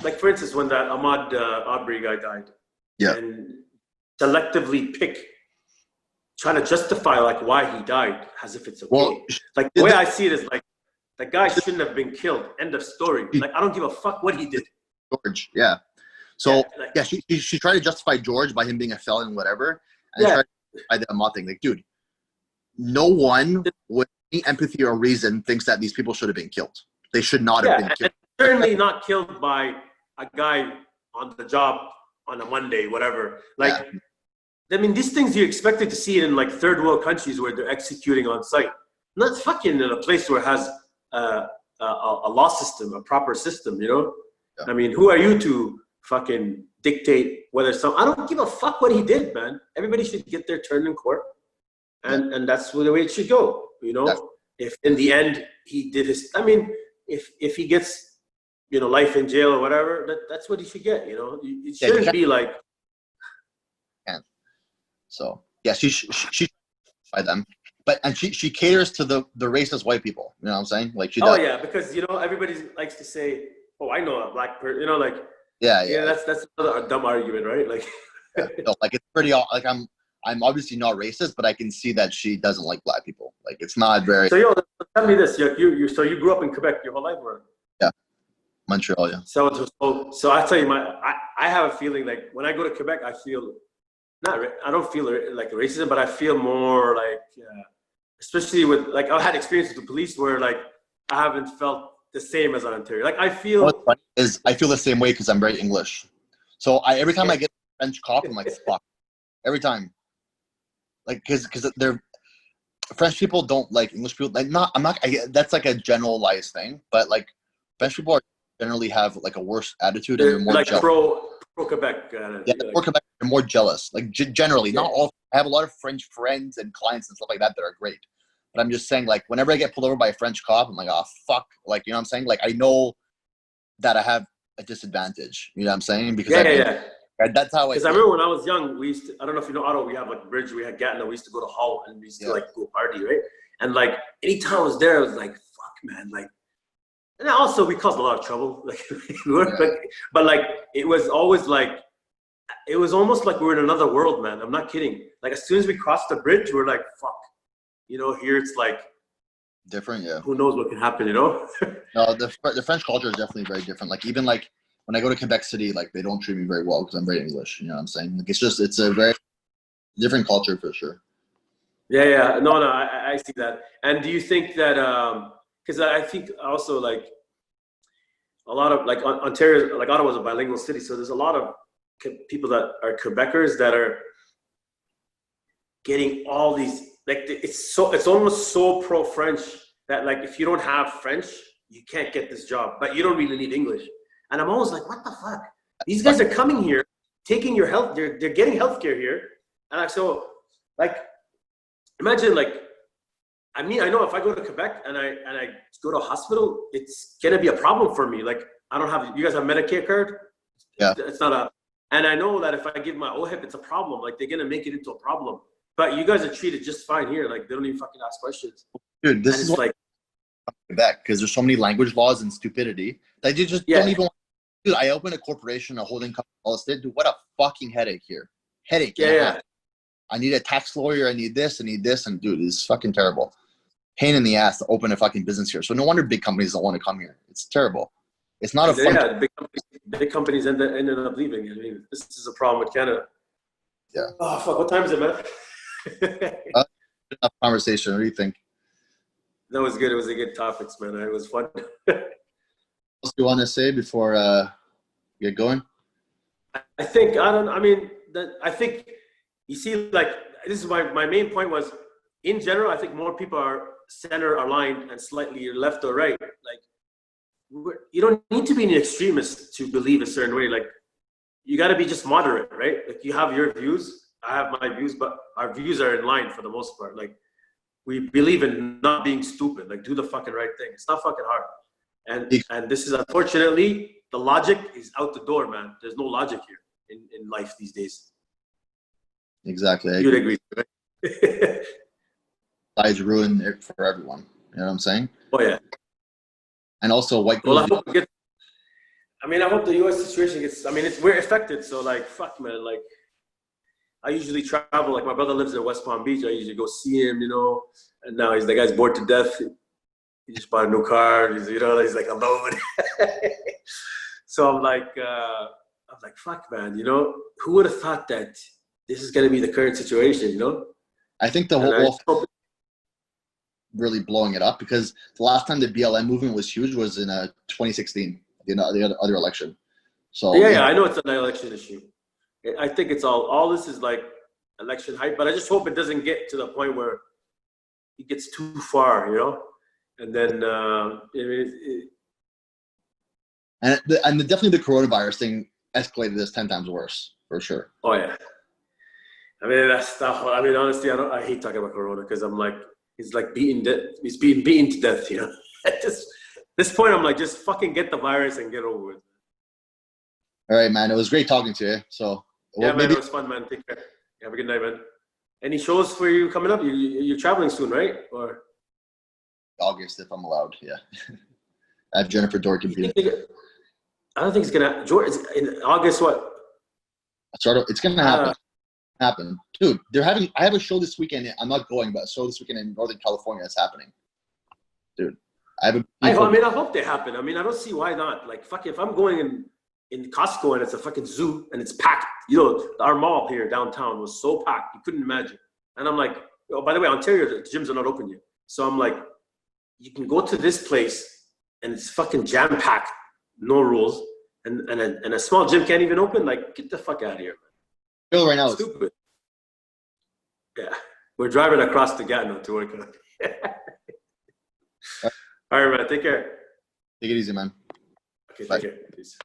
like for instance when that Ahmaud Arbery guy died, and selectively trying to justify like why he died as if it's okay. Well, like the way I see it is like the guy shouldn't have been killed. End of story. Like I don't give a fuck what he did. George, yeah. So she tried to justify George by him being a felon, whatever, and tried to justify the Ahmaud thing. Like, dude, no one with any empathy or reason thinks that these people should have been killed. They should not have been killed. And certainly not killed by a guy on the job on a Monday, whatever. Like, I mean, these things you're expected to see in like third world countries where they're executing on site. Not fucking in a place where it has a law system, a proper system, Yeah. I mean, who are you to fucking dictate whether I don't give a fuck what he did, man. Everybody should get their turn in court. And that's the way it should go, If in the end he did his, I mean, if he gets, life in jail or whatever, that's what he should get, It shouldn't be like. So she by them, and she caters to the racist white people. You know what I'm saying? Like she does. Oh yeah, because everybody likes to say, "Oh, I know a black person," like. Yeah. That's another dumb argument, right? Like. Like it's pretty. Like I'm obviously not racist, but I can see that she doesn't like black people. Like it's not very. So tell me this: you grew up in Quebec your whole life, or? Yeah, Montreal. Yeah. So I tell you, I have a feeling like when I go to Quebec, I feel I don't feel like racism, but I feel more like, especially with like I've had experience with the police where like I haven't felt the same as Ontario. Like I feel What's funny is I feel the same way because I'm very English. So every time I get a French cop, I'm like, fuck. Every time. Like, because they're French people don't like English people. Like, that's like a generalized thing, but like French people generally have like a worse attitude and they're more like jealous. pro Quebec. Yeah, they're more jealous. Like generally, not all. I have a lot of French friends and clients and stuff like that are great. But I'm just saying, like, whenever I get pulled over by a French cop, I'm like, oh fuck, like, you know what I'm saying? Like, I know that I have a disadvantage. You know what I'm saying? Because that's how I. Because I remember when I was young, we used to. I don't know if you know Ottawa. We have like Bridge. We had Gatineau. We used to go to Hull and we used to like go party, right? And like anytime I was there, I was like, fuck, man, like. And also we caused a lot of trouble, like, but like it was always like, it was almost like we were in another world, man. I'm not kidding. Like as soon as we crossed the bridge, we're like, fuck, you know. Here it's like different, yeah. Who knows what can happen, you know? No, the French culture is definitely very different. Like even like when I go to Quebec City, like they don't treat me very well because I'm very English. You know what I'm saying? Like it's a very different culture for sure. Yeah. No, I see that. And do you think that? Because I think also like a lot of like Ontario, like Ottawa is a bilingual city, so there's a lot of people that are Quebecers that are getting all these like it's almost so pro-French that like if you don't have French, you can't get this job, but you don't really need English. And I'm always like, what the fuck? These guys are coming here, taking your health, they're getting healthcare here, and so like imagine like. I mean, I know if I go to Quebec and I go to a hospital, it's gonna be a problem for me. Like, I don't have. You guys have Medicare card? Yeah. It's not a. And I know that if I give my OHIP, it's a problem. Like, they're gonna make it into a problem. But you guys are treated just fine here. Like, they don't even fucking ask questions. Dude, this is like Quebec because there's so many language laws and stupidity that you just don't even. Dude, I opened a corporation, a holding company, all this. Dude, what a fucking headache here. Headache. Yeah. I need a tax lawyer. I need this. And dude, it's fucking terrible. Pain in the ass to open a fucking business here. So no wonder big companies don't want to come here. It's terrible. It's not a fun. Yeah, big companies ended up leaving. I mean, this is a problem with Canada. Yeah. Oh fuck! What time is it, man? Enough conversation. What do you think? That was good. It was a good topics, man. It was fun. What else do you want to say before we get going? I think you see, like this is my main point was in general. I think more people are center aligned and slightly left or right. Like you don't need to be an extremist to believe a certain way. Like you got to be just moderate, right? Like you have your views, I have my views, but our views are in line for the most part. Like we believe in not being stupid. Like do the fucking right thing. It's not fucking hard. And this is unfortunately the logic is out the door, man. There's no logic here in life these days. Exactly. You'd agree, right? Sides ruin it for everyone. You know what I'm saying? Oh yeah. And also white. Well, I hope the U.S. situation gets. I mean, we're affected. So like, fuck, man. Like, I usually travel. Like, my brother lives in West Palm Beach. I usually go see him. You know, and now the guy's bored to death. He just bought a new car. He's like alone. So I'm like, fuck, man. You know, who would have thought that this is gonna be the current situation? You know. I think the whole really blowing it up because the last time the BLM movement was huge was in 2016, the other election. So yeah, I know it's an election issue. I think it's all this is like election hype, but I just hope it doesn't get to the point where it gets too far, you know. And then definitely the coronavirus thing escalated this 10 times worse for sure. Oh yeah. I mean that's stuff. I mean honestly, I hate talking about corona because I'm like. He's like he's being beaten to death, you know. At this point, I'm like, just fucking get the virus and get over it. All right, man. It was great talking to you. So man, it was fun, man. Take care. Have a good night, man. Any shows for you coming up? You're traveling soon, right? Or August, if I'm allowed. Yeah. I have Jennifer Dorkin. I don't think it's gonna. George, in August, what? It's gonna happen, dude. I have a show this weekend. I'm not going, but a show this weekend in Northern California that's happening, dude. I hope they happen. I mean, I don't see why not. Like, fuck, if I'm going in in Costco and it's a fucking zoo and it's packed. You know, our mall here downtown was so packed, you couldn't imagine. And I'm like, oh, by the way, Ontario, the gyms are not open yet. So I'm like, you can go to this place and it's fucking jam-packed, no rules, and a small gym can't even open? Like, get the fuck out of here, man. Bill, right now, it's Stupid. Yeah. We're driving across the Gatineau to work on it. All right, man. Take care. take it easy, man. Okay, Bye. take care. Peace.